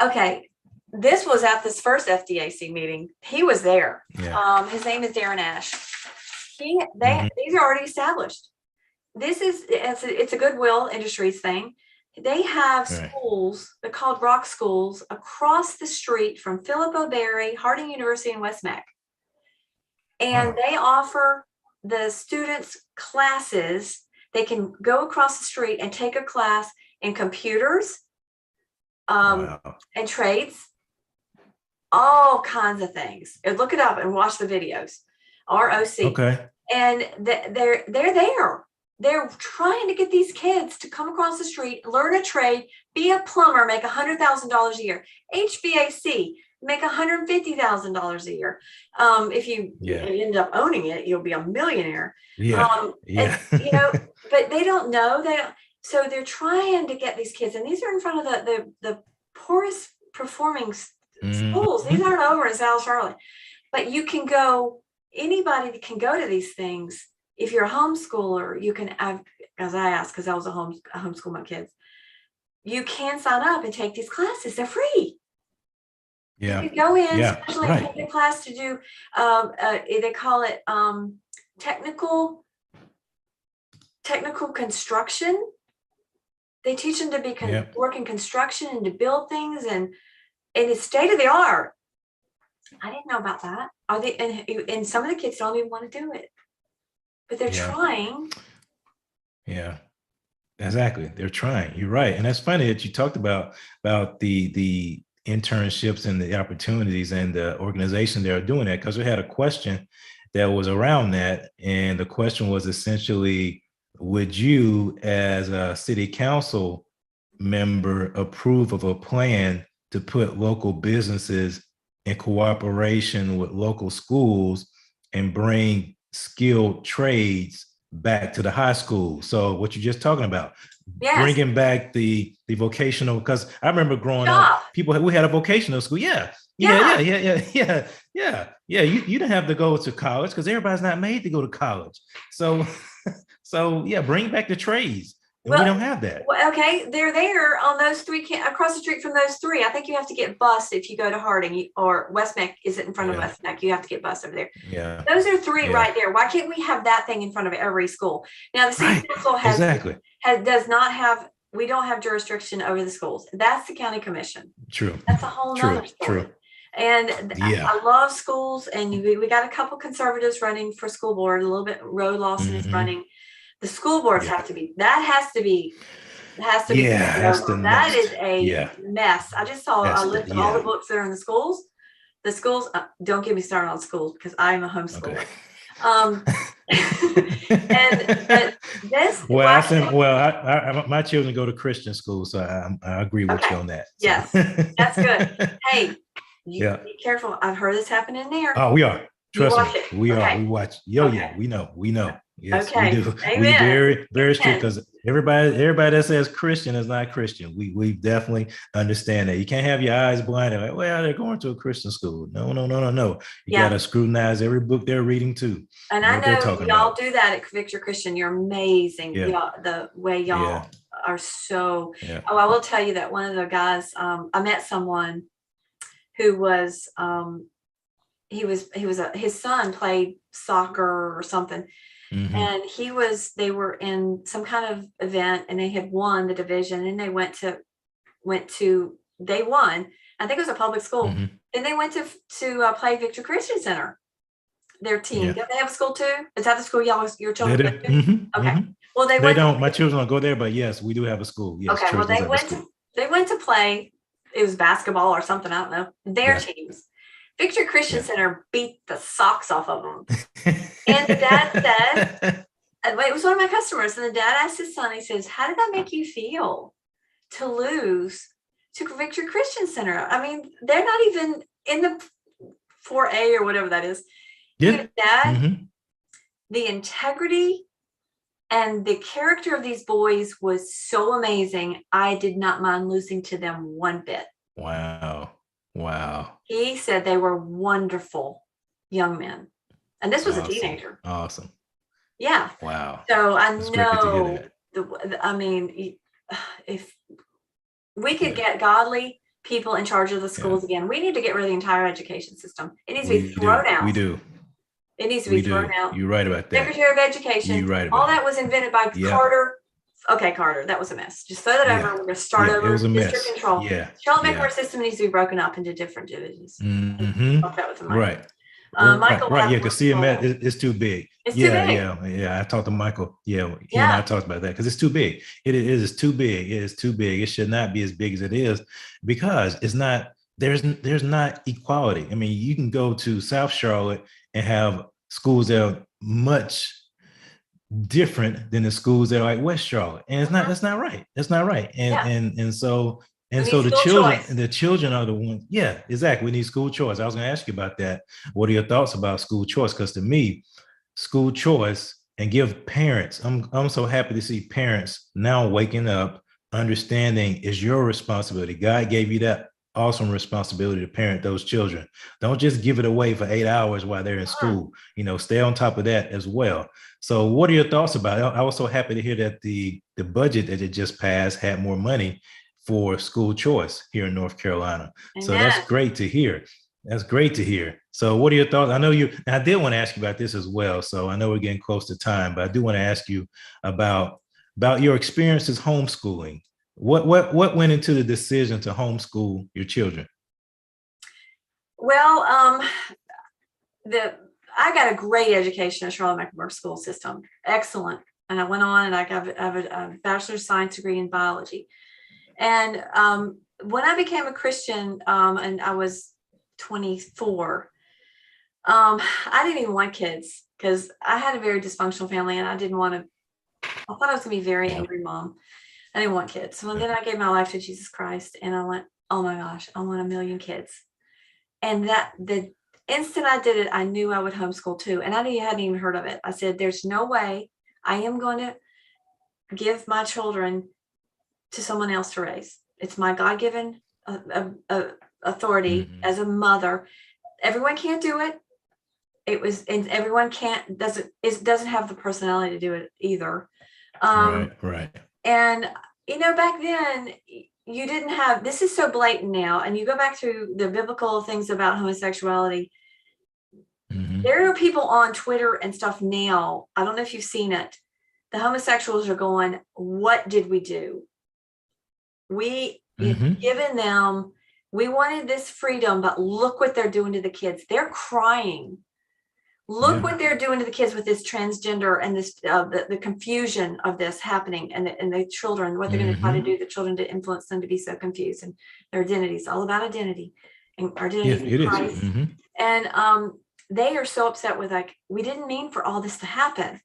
Speaker 2: Okay. This was at this first FDAC meeting. He was there.
Speaker 1: Yeah.
Speaker 2: His name is Darren Ash.
Speaker 1: Mhm.
Speaker 2: These are already established. It's a Goodwill Industries thing. They have
Speaker 1: Right.
Speaker 2: schools, they're called Rock Schools, across the street from Philip O'Berry, Harding University, and West Mac. And
Speaker 1: Wow.
Speaker 2: they offer the students classes. They can go across the street and take a class in computers,
Speaker 1: Wow.
Speaker 2: and trades, all kinds of things. And look it up and watch the videos. ROC.
Speaker 1: Okay.
Speaker 2: And they're there. They're trying to get these kids to come across the street, learn a trade, be a plumber, make $100,000 a year. HVAC, make $150,000 a year. If you end up owning it, you'll be a millionaire.
Speaker 1: Yeah.
Speaker 2: And, but they don't know. So they're trying to get these kids, and these are in front of the poorest performing schools. These aren't over in South Charlotte, but anybody can go to these things. If you're a homeschooler, you can, as I asked, because I was a homeschool my kids, you can sign up and take these classes. They're free.
Speaker 1: Yeah.
Speaker 2: You can go in,
Speaker 1: Yeah.
Speaker 2: especially
Speaker 1: Right.
Speaker 2: take a class to do, they call it technical construction. They teach them to be work in construction and to build things, and it's state of the art. I didn't know about that. And some of the kids don't even want to do it, but they're trying.
Speaker 1: Yeah, exactly. They're trying. You're right. And that's funny that you talked about the internships and the opportunities and the organization that are doing that, because we had a question that was around that. And the question was essentially, would you as a city council member approve of a plan to put local businesses in cooperation with local schools and bring skilled trades back to the high school? So what you're just talking about, bringing back the vocational, because I remember growing up, we had a vocational school. Yeah. You didn't have to go to college because everybody's not made to go to college. So bring back the trades. And we don't have that.
Speaker 2: Well, okay, they're there on those three, across the street from those three. I think you have to get bused if you go to Harding, or West Mac isn't in front of West Mac. You have to get bused over there.
Speaker 1: Yeah.
Speaker 2: Those are three right there. Why can't we have that thing in front of every school? Now, the city council does not have, we don't have jurisdiction over the schools. That's the county commission.
Speaker 1: True.
Speaker 2: That's a whole nother story.
Speaker 1: True.
Speaker 2: And I love schools, and we got a couple conservatives running for school board. A little bit, Roe Lawson is running. The school boards have to be. That is a mess. I just saw a list of all the books that are in the schools. The schools. Don't get me started on schools, because I am a homeschooler.
Speaker 1: And my children go to Christian school, so I agree with you on that. So.
Speaker 2: Yes, that's good. Hey, be careful. I've heard this happen in there.
Speaker 1: Oh, we are. Trust me, we are. We watch. Yeah, we know. Yes, we do.
Speaker 2: Amen.
Speaker 1: We very, very strict, because everybody that says Christian is not Christian. We definitely understand that. You can't have your eyes blinded. Like, well, they're going to a Christian school. No. You got to scrutinize every book they're reading too.
Speaker 2: And I know y'all do that at Victor Christian. You're amazing. Yeah. The way y'all are so. Yeah. Oh, I will tell you that one of the guys, I met someone who was, his son played soccer or something. Mm-hmm. And they were in some kind of event, and they had won the division, and they they won. I think it was a public school. Mm-hmm. Then they went to play Victor Christian Center, their team. Yeah. Don't they have a school too? Is that the school your children went to? Mm-hmm. Okay. Mm-hmm. Well, they
Speaker 1: don't. My children don't go there, but yes, we do have a school. Yes,
Speaker 2: okay. Well, they went to play. It was basketball or something. I don't know. Their teams. Victor Christian Center beat the socks off of them. And the dad said, it was one of my customers, and the dad asked his son, he says, how did that make you feel to lose to Victory Christian Center? I mean, they're not even in the 4A or whatever that is.
Speaker 1: Yeah.
Speaker 2: Dad, the integrity and the character of these boys was so amazing. I did not mind losing to them one bit.
Speaker 1: Wow. Wow.
Speaker 2: He said they were wonderful young men. And this was a teenager.
Speaker 1: Awesome.
Speaker 2: Yeah.
Speaker 1: Wow.
Speaker 2: So I know, I mean, if we could get godly people in charge of the schools again, we need to get rid of the entire education system. It needs to be thrown out.
Speaker 1: We do.
Speaker 2: It needs to be thrown out.
Speaker 1: You're right about that.
Speaker 2: Secretary of Education.
Speaker 1: You're right about
Speaker 2: all that was invented by Carter. Okay, Carter, that was a mess. Just throw that over. We're going to start over.
Speaker 1: It was a
Speaker 2: district
Speaker 1: mess.
Speaker 2: Control. Charlotte McMurray system needs to be broken up into different divisions.
Speaker 1: Right.
Speaker 2: Michael,
Speaker 1: right. Yeah, because CMS is too big.
Speaker 2: It's too big.
Speaker 1: Yeah. I talked to Michael. Yeah, he and I talked about that because it's too big. It is too big. It is too big. It should not be as big as it is because it's not. There's not equality. I mean, you can go to South Charlotte and have schools that are much different than the schools that are like West Charlotte, and it's not. That's not right. That's not right. And so the children are the ones. Yeah, exactly. We need school choice. I was going to ask you about that. What are your thoughts about school choice? Because to me, school choice and give parents. I'm so happy to see parents now waking up, understanding it's your responsibility. God gave you that awesome responsibility to parent those children. Don't just give it away for 8 hours while they're in school. Stay on top of that as well. So what are your thoughts about it? I was so happy to hear that the budget that it just passed had more money for school choice here in North Carolina. Amen. So that's great to hear. That's great to hear. So what are your thoughts? I know I did want to ask you about this as well. So I know we're getting close to time, but I do want to ask you about your experiences homeschooling. What went into the decision to homeschool your children?
Speaker 2: Well, I got a great education at Charlotte McMurray School System. Excellent. And I went on and I have a bachelor's science degree in biology. And when I became a Christian and I was 24, I didn't even want kids because I had a very dysfunctional family and I thought I was going to be a very angry mom. I didn't want kids. So then I gave my life to Jesus Christ and I went, oh my gosh, I want 1 million kids. And that the instant I did it, I knew I would homeschool too. And I hadn't even heard of it. I said, there's no way I am going to give my children to someone else to raise. It's my God-given authority as a mother. Everyone can't do it. And everyone doesn't have the personality to do it either.
Speaker 1: Right.
Speaker 2: And, back then you didn't have, this is so blatant now. And you go back to the biblical things about homosexuality. There are people on Twitter and stuff now. I don't know if you've seen it. The homosexuals are going, what did we do? We've given them, we wanted this freedom, but look what they're doing to the kids. They're crying. Look what they're doing to the kids with this transgender and this the confusion of this happening and the children, what they're going to try to do to the children to influence them to be so confused and their identity. It's all about identity and our identity in Christ. And they are so upset with we didn't mean for all this to happen.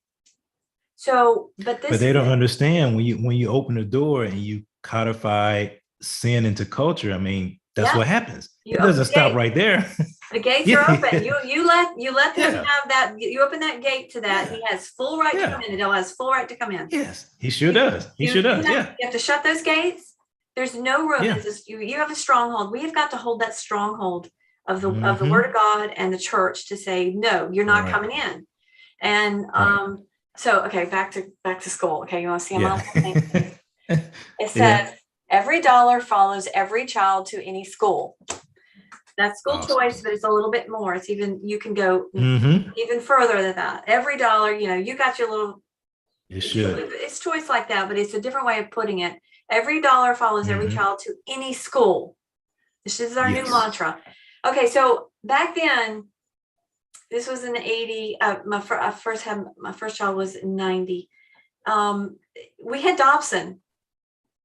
Speaker 2: So, but they don't
Speaker 1: understand when you open the door and you codify sin into culture. I mean, that's what happens. It doesn't stop right there.
Speaker 2: The gates are open. You let them have that. You open that gate to that. He has full right to come in. Adele has full right to come in.
Speaker 1: Yes, he sure does. He sure does.
Speaker 2: You have to shut those gates. There's no room. You have a stronghold. We have got to hold that stronghold of the Word of God and the church to say, no, you're not coming in. And so okay, back to school. Okay, you want to see my thing? It says every dollar follows every child to any school. That's school choice, but it's a little bit more. It's even, you can go even further than that. Every dollar, you got your little, it's choice like that, but it's a different way of putting it. Every dollar follows every child to any school. This is our new mantra. Okay. So back then, this was in 80. My first child was in 90. We had Dobson,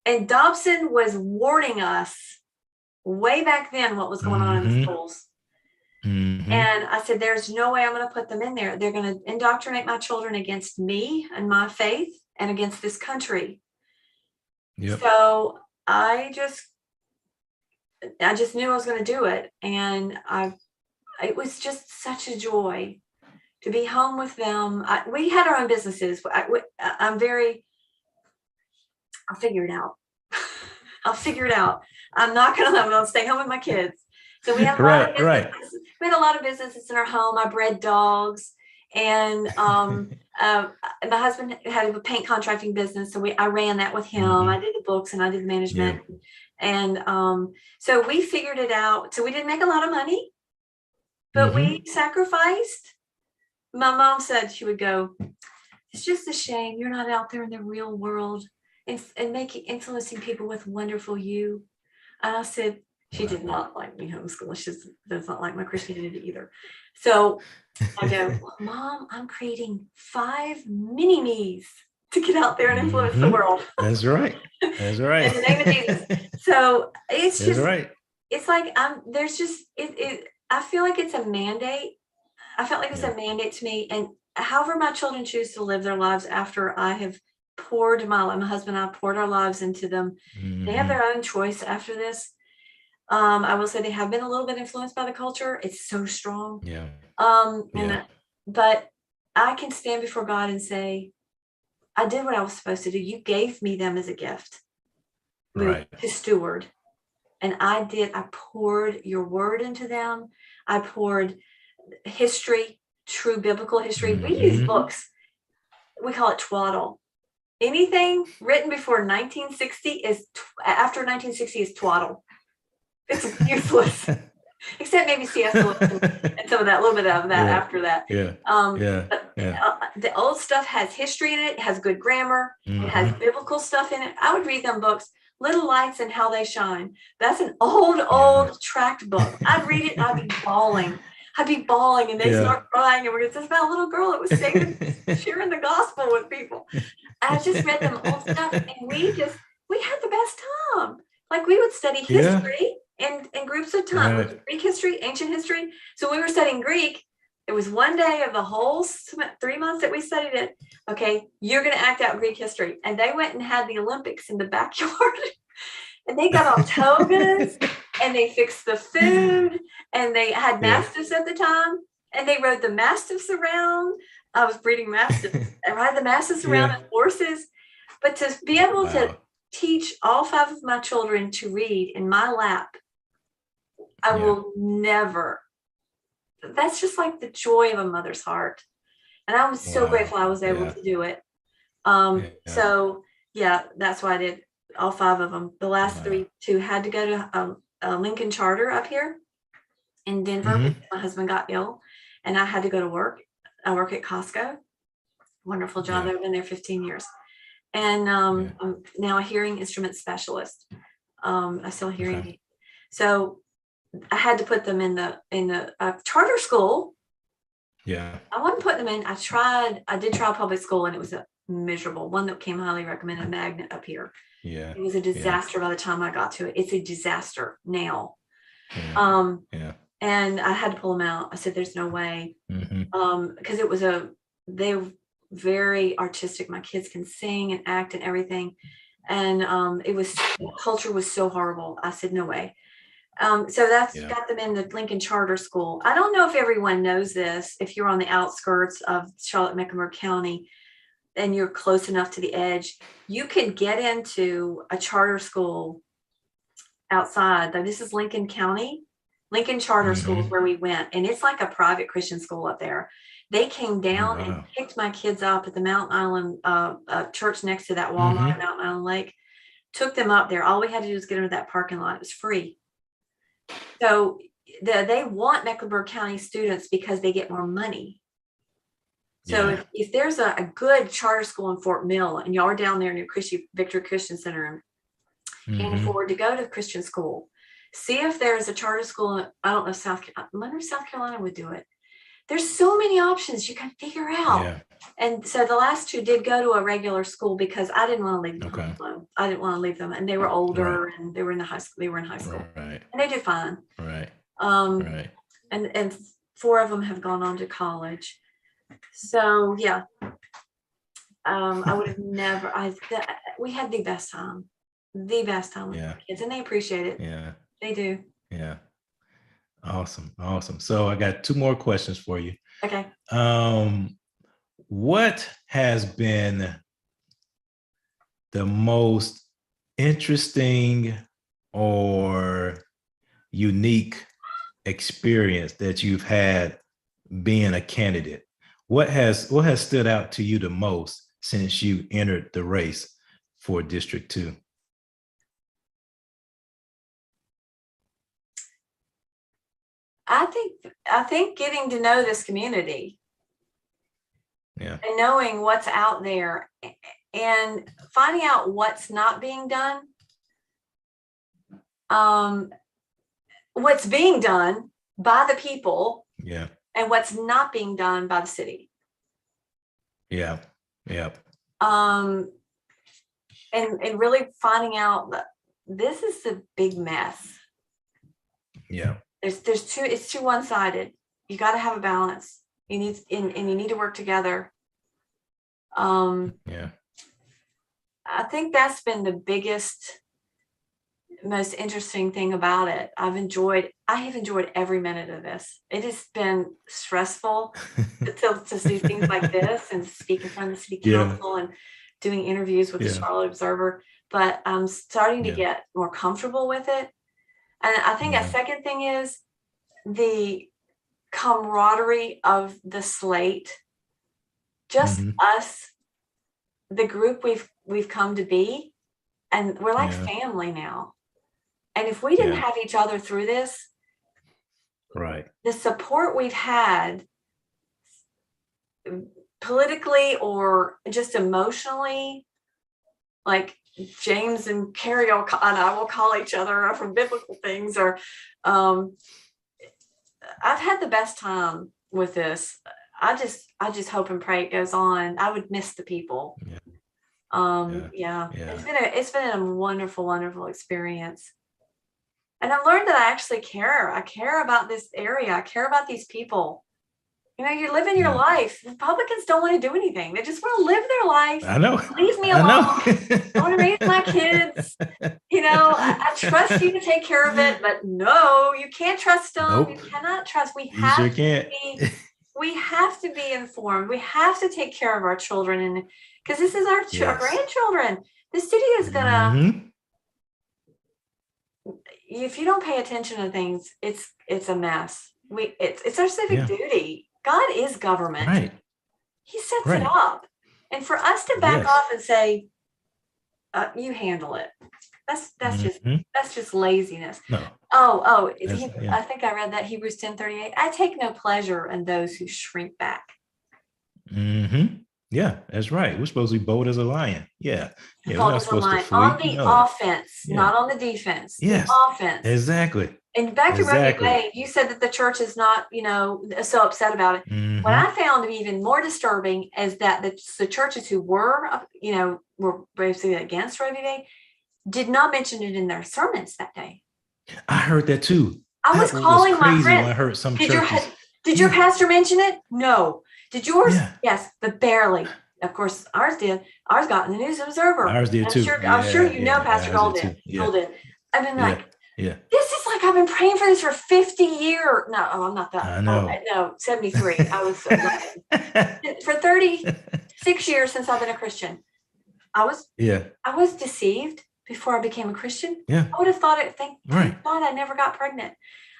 Speaker 2: and Dobson was warning us way back then what was going on in the schools. And I said, there's no way I'm going to put them in there. They're going to indoctrinate my children against me and my faith and against this country.
Speaker 1: Yep.
Speaker 2: So I just knew I was going to do it. And it was just such a joy to be home with them. We had our own businesses. I'll figure it out. I'll figure it out. I'm going to stay home with my kids. So we have
Speaker 1: right.
Speaker 2: We had a lot of businesses in our home. I bred dogs, and my husband had a paint contracting business, so I ran that with him. I did the books and I did the management, and so we figured it out. So we didn't make a lot of money, but we sacrificed. My mom said she would go, "It's just a shame you're not out there in the real world and influencing people with wonderful you." And I said, she did not like me homeschool. She does not like my Christianity either. So I go, Mom, I'm creating 5 mini-me's to get out there and influence the world.
Speaker 1: That's right. That's right.
Speaker 2: In the name of Jesus. So it's
Speaker 1: That's
Speaker 2: just,
Speaker 1: right.
Speaker 2: It's like, there's just, I feel like it's a mandate. I felt like it's a mandate to me. And however my children choose to live their lives after I have poured my husband and I poured our lives into them, they have their own choice after this. I will say they have been a little bit influenced by the culture. It's so strong. But I can stand before God and say, I did what I was supposed to do. You gave me them as a gift to steward. And I poured your word into them. I poured history, true biblical history. We use books. We call it twaddle. Anything written before 1960 after 1960 is twaddle. It's useless, except maybe C.S. Lewis and some of that, a little bit of that after that. The old stuff has history in it, has good grammar, it has biblical stuff in it. I would read them books, Little Lights and How They Shine. That's an old tract book. I'd read it and I'd be bawling. And they start crying, and it's about a little girl that was sharing the gospel with people. I just read them old stuff, and we had the best time. Like we would study history in groups of time, Greek history, ancient history. So we were studying Greek. It was one day of the whole 3 months that we studied it. Okay, you're going to act out Greek history. And they went and had the Olympics in the backyard. And they got on togas and they fixed the food and they had mastiffs at the time. And they rode the mastiffs around. I was breeding mastiffs. I ride the mastiffs around on horses. But to be able to teach all 5 of my children to read in my lap, I will never. That's just like the joy of a mother's heart. And I was so grateful I was able to do it. So that's why I did all 5 of them. The last 2 had to go to a Lincoln Charter up here in Denver because my husband got ill and I had to go to work. I work at Costco. Wonderful job. I've been there 15 years. And I'm now a hearing instrument specialist. I still hearing. So I had to put them in the charter school. I wasn't putting them in. I did try public school, and it was a miserable one that came highly recommended, Magnet up here. It was a disaster by the time I got to it. It's a disaster now. And I had to pull them out. I said, there's no way. Because they're very artistic. My kids can sing and act and everything. And culture was so horrible. I said, no way. So that's got them in the Lincoln Charter School. I don't know if everyone knows this. If you're on the outskirts of Charlotte-Mecklenburg County and you're close enough to the edge, you can get into a charter school outside. This is Lincoln County. Lincoln Charter School is where we went. And it's like a private Christian school up there. They came down and picked my kids up at the Mountain Island church next to that Walmart at Mountain Island Lake, took them up there. All we had to do was get into that parking lot. It was free. So they want Mecklenburg County students because they get more money. So if there's a good charter school in Fort Mill and y'all are down there near Victory Christian Center and can't afford to go to Christian school, see if there's a charter school. I don't know, South Carolina would do it. There's so many options you can figure out. And so the last 2 did go to a regular school because I didn't want to leave them alone. I didn't want to leave them. And they were older and they were in high school. And they did fine. And 4 of them have gone on to college. So yeah, I would have never, we had the best time with
Speaker 1: Yeah.
Speaker 2: the kids, and they appreciate it.
Speaker 1: Yeah.
Speaker 2: They do.
Speaker 1: Yeah. Awesome. Awesome. So I got 2 more questions for you.
Speaker 2: Okay.
Speaker 1: What has been the most interesting or unique experience that you've had being a candidate? What has stood out to you the most since you entered the race for District 2?
Speaker 2: I think getting to know this community.
Speaker 1: Yeah.
Speaker 2: And knowing what's out there and finding out what's not being done. What's being done by the people.
Speaker 1: Yeah.
Speaker 2: And what's not being done by the city.
Speaker 1: Yeah. Yeah.
Speaker 2: And really finding out that this is a big mess.
Speaker 1: Yeah.
Speaker 2: It's too one-sided. You got to have a balance. You need, and you need to work together.
Speaker 1: Yeah.
Speaker 2: I think that's been the biggest, most interesting thing about it. I have enjoyed every minute of this. It has been stressful to do things like this and speak in front of the city council and doing interviews with the Charlotte Observer, but I'm starting to get more comfortable with it. And I think a second thing is the camaraderie of the slate, just us, the group we've come to be, and we're like family now. And if we didn't have each other through this,
Speaker 1: right,
Speaker 2: the support we've had politically or just emotionally, like James and Carrie and I will call each other from biblical things, or I've had the best time with this. I just hope and pray it goes on. I would miss the people. It's been a wonderful, wonderful experience. And I've learned that I actually care. I care about this area. I care about these people. You know, you're living your life. Republicans don't want to do anything. They just want to live their life.
Speaker 1: I know.
Speaker 2: Leave me alone. I want to raise my kids. You know, I trust you to take care of it, but no, you can't trust them.
Speaker 1: Nope.
Speaker 2: You cannot trust. We
Speaker 1: have
Speaker 2: to be informed. We have to take care of our children, and because this is our grandchildren. The city is gonna. If you don't pay attention to things, it's a mess. It's our civic duty. God is government.
Speaker 1: Right.
Speaker 2: He sets it up. And for us to back off and say, you handle it. That's just laziness.
Speaker 1: No.
Speaker 2: I think I read that Hebrews 10:38. I take no pleasure in those who shrink back.
Speaker 1: Yeah, that's right. We're supposed to be bold as a lion. Yeah. We're
Speaker 2: not supposed to flee. On the offense, not on the defense.
Speaker 1: Yes.
Speaker 2: The offense.
Speaker 1: Exactly.
Speaker 2: And back to Roe v. Wade, you said that the church is not, so upset about it. What I found to be even more disturbing is that the churches who were basically against Roe v. Wade did not mention it in their sermons that day.
Speaker 1: I heard that too.
Speaker 2: I was calling my friend.
Speaker 1: I heard some churches.
Speaker 2: Did your pastor mention it? No. Did yours? Yes, but barely. Of course, ours did. Ours got in the News Observer.
Speaker 1: Ours did too.
Speaker 2: I'm sure Pastor Gold did. Gold did. I've been like, this is like I've been praying for this for 50 years. No, I'm not that.
Speaker 1: I know.
Speaker 2: No, 73. I was 11. For 36 years since I've been a Christian. I was deceived before I became a Christian.
Speaker 1: Yeah.
Speaker 2: I would have thought thank God I never got pregnant.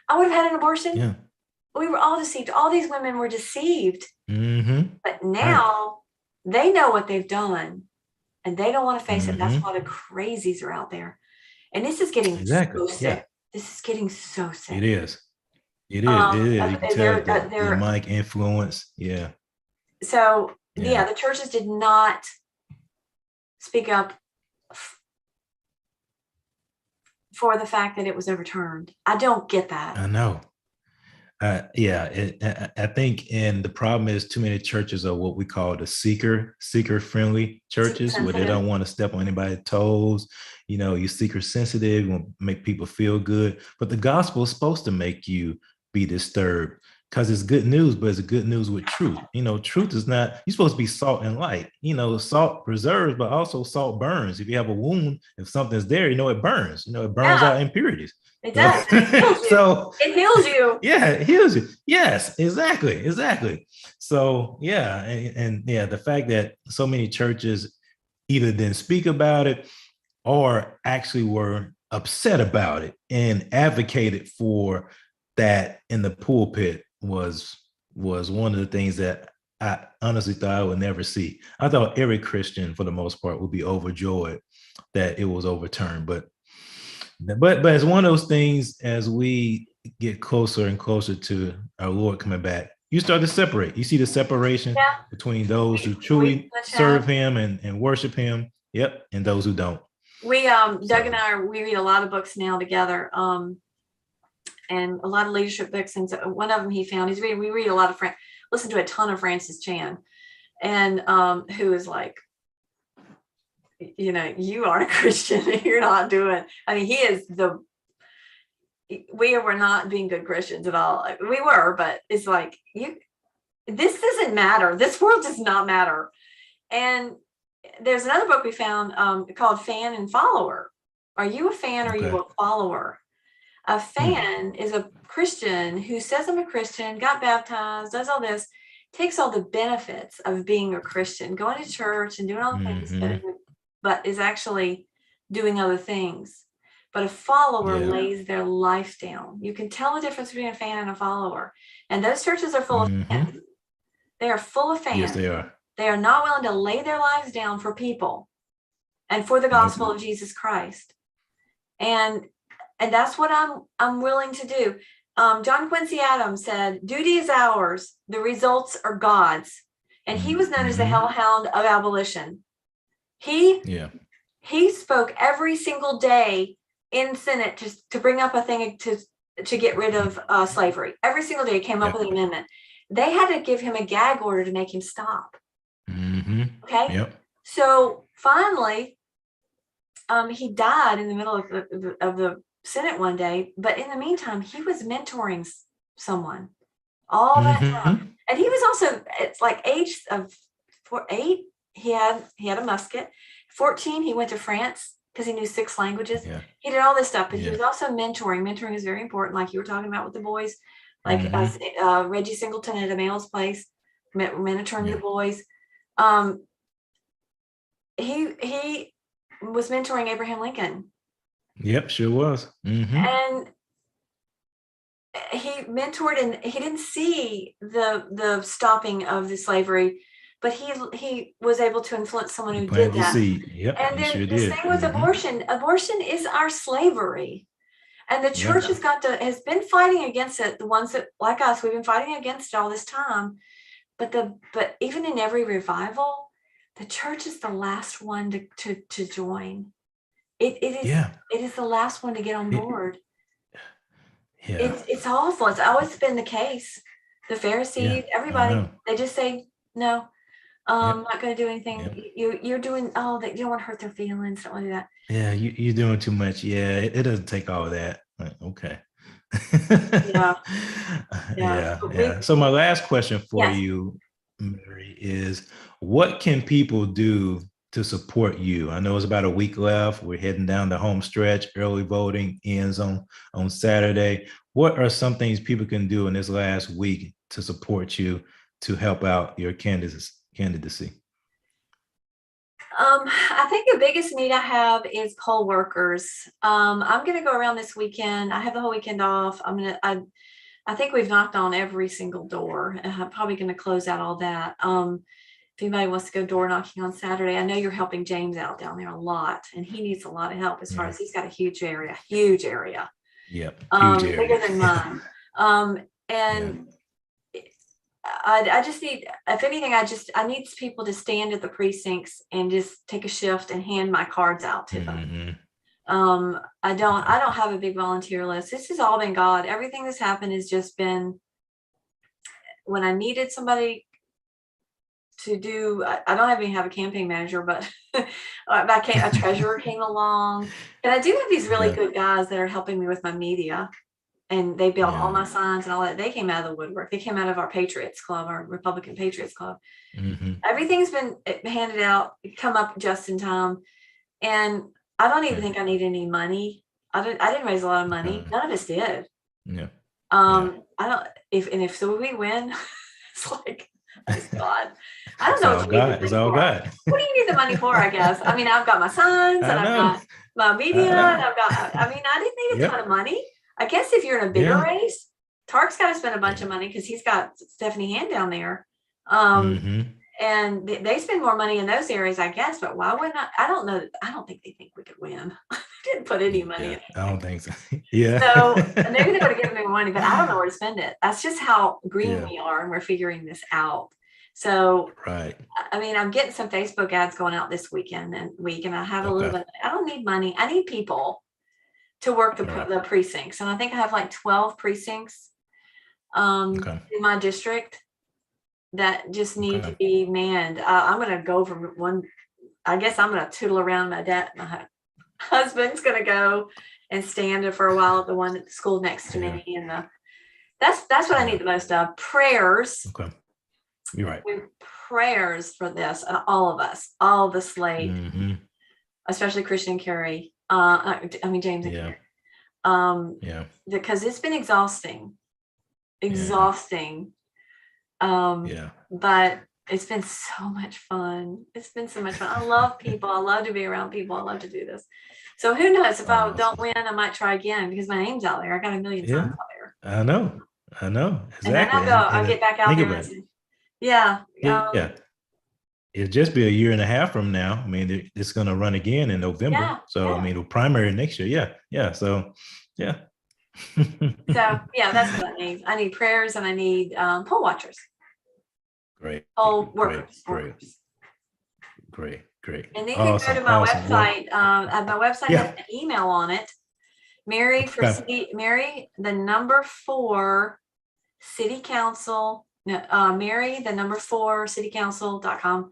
Speaker 2: I would have had an abortion.
Speaker 1: Yeah.
Speaker 2: We were all deceived. All these women were deceived. But now they know what they've done and they don't want to face it. That's why the crazies are out there. And this is getting so sick. Yeah. This is getting so sick.
Speaker 1: It is. It is. You can tell the demonic influence. Yeah.
Speaker 2: So, the churches did not speak up for the fact that it was overturned. I don't get that.
Speaker 1: I know. I think, and the problem is too many churches are what we call the seeker-friendly churches, where they don't want to step on anybody's toes. You're seeker sensitive, you want to make people feel good, but the gospel is supposed to make you be disturbed because it's good news, but it's good news with truth. Truth is not, you're supposed to be salt and light. Salt preserves, but also salt burns. If you have a wound, if something's there, it burns. It burns out impurities.
Speaker 2: It does. It heals you.
Speaker 1: So
Speaker 2: it heals you.
Speaker 1: Yeah, it heals you. Yes, exactly. So yeah, and yeah, the fact that so many churches either didn't speak about it or actually were upset about it and advocated for that in the pulpit was one of the things that I honestly thought I would never see. I thought every Christian, for the most part, would be overjoyed that it was overturned. But it's one of those things, as we get closer and closer to our Lord coming back, you start to separate. You see the separation between those who truly serve him and worship him. Yep. And those who don't.
Speaker 2: We Doug and I we read a lot of books now together. And a lot of leadership books. And so one of them he found, we read a lot of listen to a ton of Francis Chan, and who is like, you aren't a Christian. You're not doing, he is we were not being good Christians at all. We were, but it's like, this doesn't matter. This world does not matter. And there's another book we found called Fan and Follower. Are you a fan or are you a follower? A fan is a Christian who says, I'm a Christian, got baptized, does all this, takes all the benefits of being a Christian, going to church and doing all the things, but is actually doing other things. But a follower lays their life down. You can tell the difference between a fan and a follower. And those churches are full of fans. They are full of fans.
Speaker 1: Yes, they are.
Speaker 2: They are not willing to lay their lives down for people and for the gospel of Jesus Christ. And that's what I'm willing to do. John Quincy Adams said, duty is ours, the results are God's. And he was known as the hellhound of abolition. He spoke every single day in Senate to bring up a thing to get rid of slavery. Every single day he came up with an amendment. They had to give him a gag order to make him stop. Okay.
Speaker 1: Yep.
Speaker 2: So finally, he died in the middle of the Senate one day, but in the meantime, he was mentoring someone all that time. And he was also, it's like age of 8, he had a musket. 14, he went to France because he knew 6 languages. Yeah. He did all this stuff, but he was also mentoring. Mentoring is very important, like you were talking about with the boys, like Reggie Singleton at Emma's Place, mentoring the boys. He was mentoring Abraham Lincoln.
Speaker 1: Yep, sure was.
Speaker 2: And he mentored, and he didn't see the stopping of the slavery, but he was able to influence someone who did that.
Speaker 1: Yep,
Speaker 2: and then the same with abortion. Abortion is our slavery, and the church has been fighting against it. The ones that, like us, we've been fighting against it all this time. But even in every revival, the church is the last one to join. It is the last one to get on board. It's awful. It's always been the case. The Pharisees, everybody, they just say, no, I'm not going to do anything. You're doing, you don't want to hurt their feelings. Don't want to do that.
Speaker 1: Yeah, you're doing too much. Yeah, it doesn't take all of that. Okay. Yeah. So my last question for you, Mary, is what can people do to support you? I know it's about a week left. We're heading down the home stretch. Early voting ends on Saturday. What are some things people can do in this last week to support you, to help out your candidacy?
Speaker 2: I think the biggest need I have is poll workers. I'm going to go around this weekend. I have the whole weekend off. I think we've knocked on every single door. I'm probably going to close out all that. If anybody wants to go door knocking on Saturday, I know you're helping James out down there a lot, and he needs a lot of help as far as he's got a huge area.
Speaker 1: Yep. Huge area.
Speaker 2: Bigger than mine. I just need, if anything, I need people to stand at the precincts and just take a shift and hand my cards out to them. I don't have a big volunteer list. This has all been God. Everything that's happened has just been when I needed somebody to do. I don't even have a campaign manager, but a treasurer came along, and I do have these really good guys that are helping me with my media. and they built all
Speaker 1: Yeah.
Speaker 2: my signs and all that. They came out of the woodwork. They came out of our Patriots Club, our Republican Patriots Club. Everything's been handed out, come up just in time. And I don't even think I need any money. I didn't raise a lot of money. None of us did.
Speaker 1: Yeah.
Speaker 2: I don't, if so we win, it's like, thank God. I don't
Speaker 1: It's
Speaker 2: know
Speaker 1: all
Speaker 2: what you need the
Speaker 1: God.
Speaker 2: money
Speaker 1: It's all
Speaker 2: for.
Speaker 1: God.
Speaker 2: What do you need the money for, I guess? I mean, I've got my signs and
Speaker 1: I
Speaker 2: I've
Speaker 1: know.
Speaker 2: got my media and I've got, I mean, I didn't need a
Speaker 1: Yep.
Speaker 2: ton of money. I guess if you're in a bigger
Speaker 1: Yeah.
Speaker 2: race, Tark's got to spend a bunch of money because he's got Stephanie Hand down there. And they spend more money in those areas, I guess, but why wouldn't I don't know. I don't think they think we could win. They didn't put any money in.
Speaker 1: I don't think so. Yeah.
Speaker 2: So maybe they would have given me money, but I don't know where to spend it. That's just how green
Speaker 1: Yeah.
Speaker 2: we are, and we're figuring this out. So,
Speaker 1: Right.
Speaker 2: I mean, I'm getting some Facebook ads going out this weekend and I have a little
Speaker 1: Okay.
Speaker 2: bit. I don't need money. I need people to work the precincts, and I think I have like 12 precincts in my district that just need to be manned. I'm going to go over one. I guess I'm going to tootle around. My husband's going to go and stand for a while at the one at the school next to me. And that's what I need the most of. Prayers.
Speaker 1: Okay. You're right.
Speaker 2: Prayers for this, and all of us, all the slate, especially Christian and Carrie. James and Carrie. Because it's been exhausting. But it's been so much fun. I love people. I love to be around people. I love to do this. So who knows, if I don't win, I might try again because my name's out there. I got a million signs out there.
Speaker 1: I know. Exactly.
Speaker 2: And then I'll get back out there. Yeah.
Speaker 1: It'll just be a year and a half from now. I mean, it's going to run again in November. I mean, the primary next year. So, yeah.
Speaker 2: So, that's what I need. I need prayers and I need poll watchers.
Speaker 1: Great.
Speaker 2: Poll workers.
Speaker 1: Great.
Speaker 2: And then you can go to my website. My website has an email on it. Mary for City, Mary, the number 4 City Council. Mary, the number 4 citycouncil.com,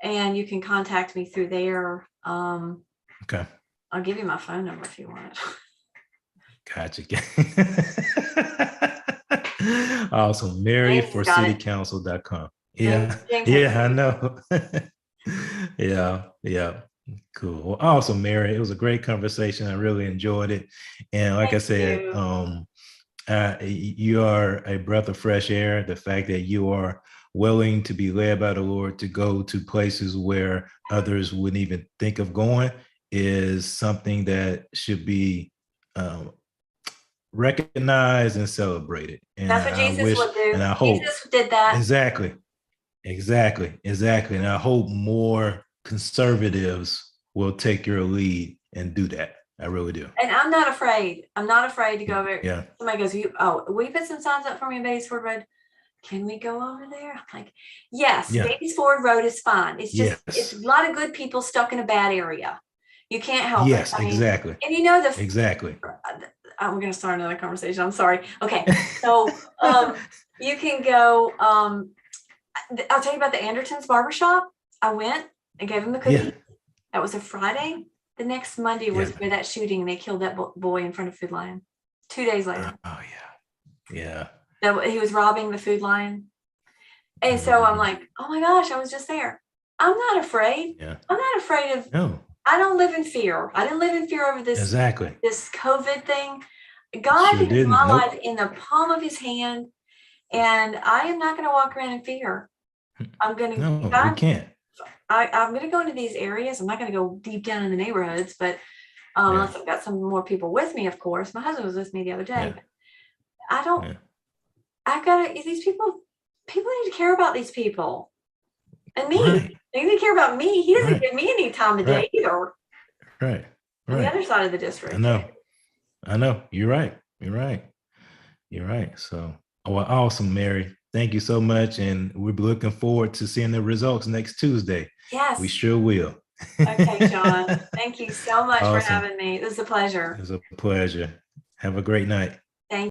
Speaker 2: and you can contact me through there. I'll give you my phone number if you want it.
Speaker 1: Gotcha. Awesome. Mary for citycouncil.com. I know. Yeah. Cool. Well, awesome, Mary. It was a great conversation. I really enjoyed it. And like I said, you are a breath of fresh air. The fact that you are willing to be led by the Lord to go to places where others wouldn't even think of going is something that should be recognized and celebrated. And
Speaker 2: that's what Jesus would do.
Speaker 1: And I hope
Speaker 2: Jesus did that.
Speaker 1: Exactly. And I hope more conservatives will take your lead and do that. I really do.
Speaker 2: And I'm not afraid. To go over.
Speaker 1: Yeah.
Speaker 2: Somebody goes, will you put some signs up for me in Beatties Ford Road? Can we go over there? I'm like, yes, Beatties Ford Road is fine. It's just, it's a lot of good people stuck in a bad area. You can't help it.
Speaker 1: Yes, exactly.
Speaker 2: And you know,
Speaker 1: exactly.
Speaker 2: I'm going to start another conversation. I'm sorry. Okay. So you can go, I'll tell you about the Andertons barbershop. I went and gave them a cookie. Yeah. That was a Friday. The next Monday was where that shooting, and they killed that boy in front of Food Lion 2 days later.
Speaker 1: Yeah.
Speaker 2: He was robbing the Food Lion. And so I'm like, oh my gosh, I was just there. I'm not afraid.
Speaker 1: Yeah.
Speaker 2: I'm not afraid of,
Speaker 1: no.
Speaker 2: I don't live in fear. I didn't live in fear over this, this COVID thing. God has my life in the palm of his hand, and I am not going to walk around in fear. I'm going to,
Speaker 1: you can't.
Speaker 2: I'm going to go into these areas. I'm not going to go deep down in the neighborhoods, but unless I've got some more people with me, of course. My husband was with me the other day. But I don't, I've got to, these people need to care about these people and me. Right. They need to care about me. He doesn't give me any time of day either.
Speaker 1: Right.
Speaker 2: On the other side of the district.
Speaker 1: I know. You're right. So, awesome, Mary. Thank you so much. And we're looking forward to seeing the results next Tuesday.
Speaker 2: Yes.
Speaker 1: We sure will.
Speaker 2: Okay, John. Thank you so much for having me. It was a pleasure.
Speaker 1: It was a pleasure. Have a great night.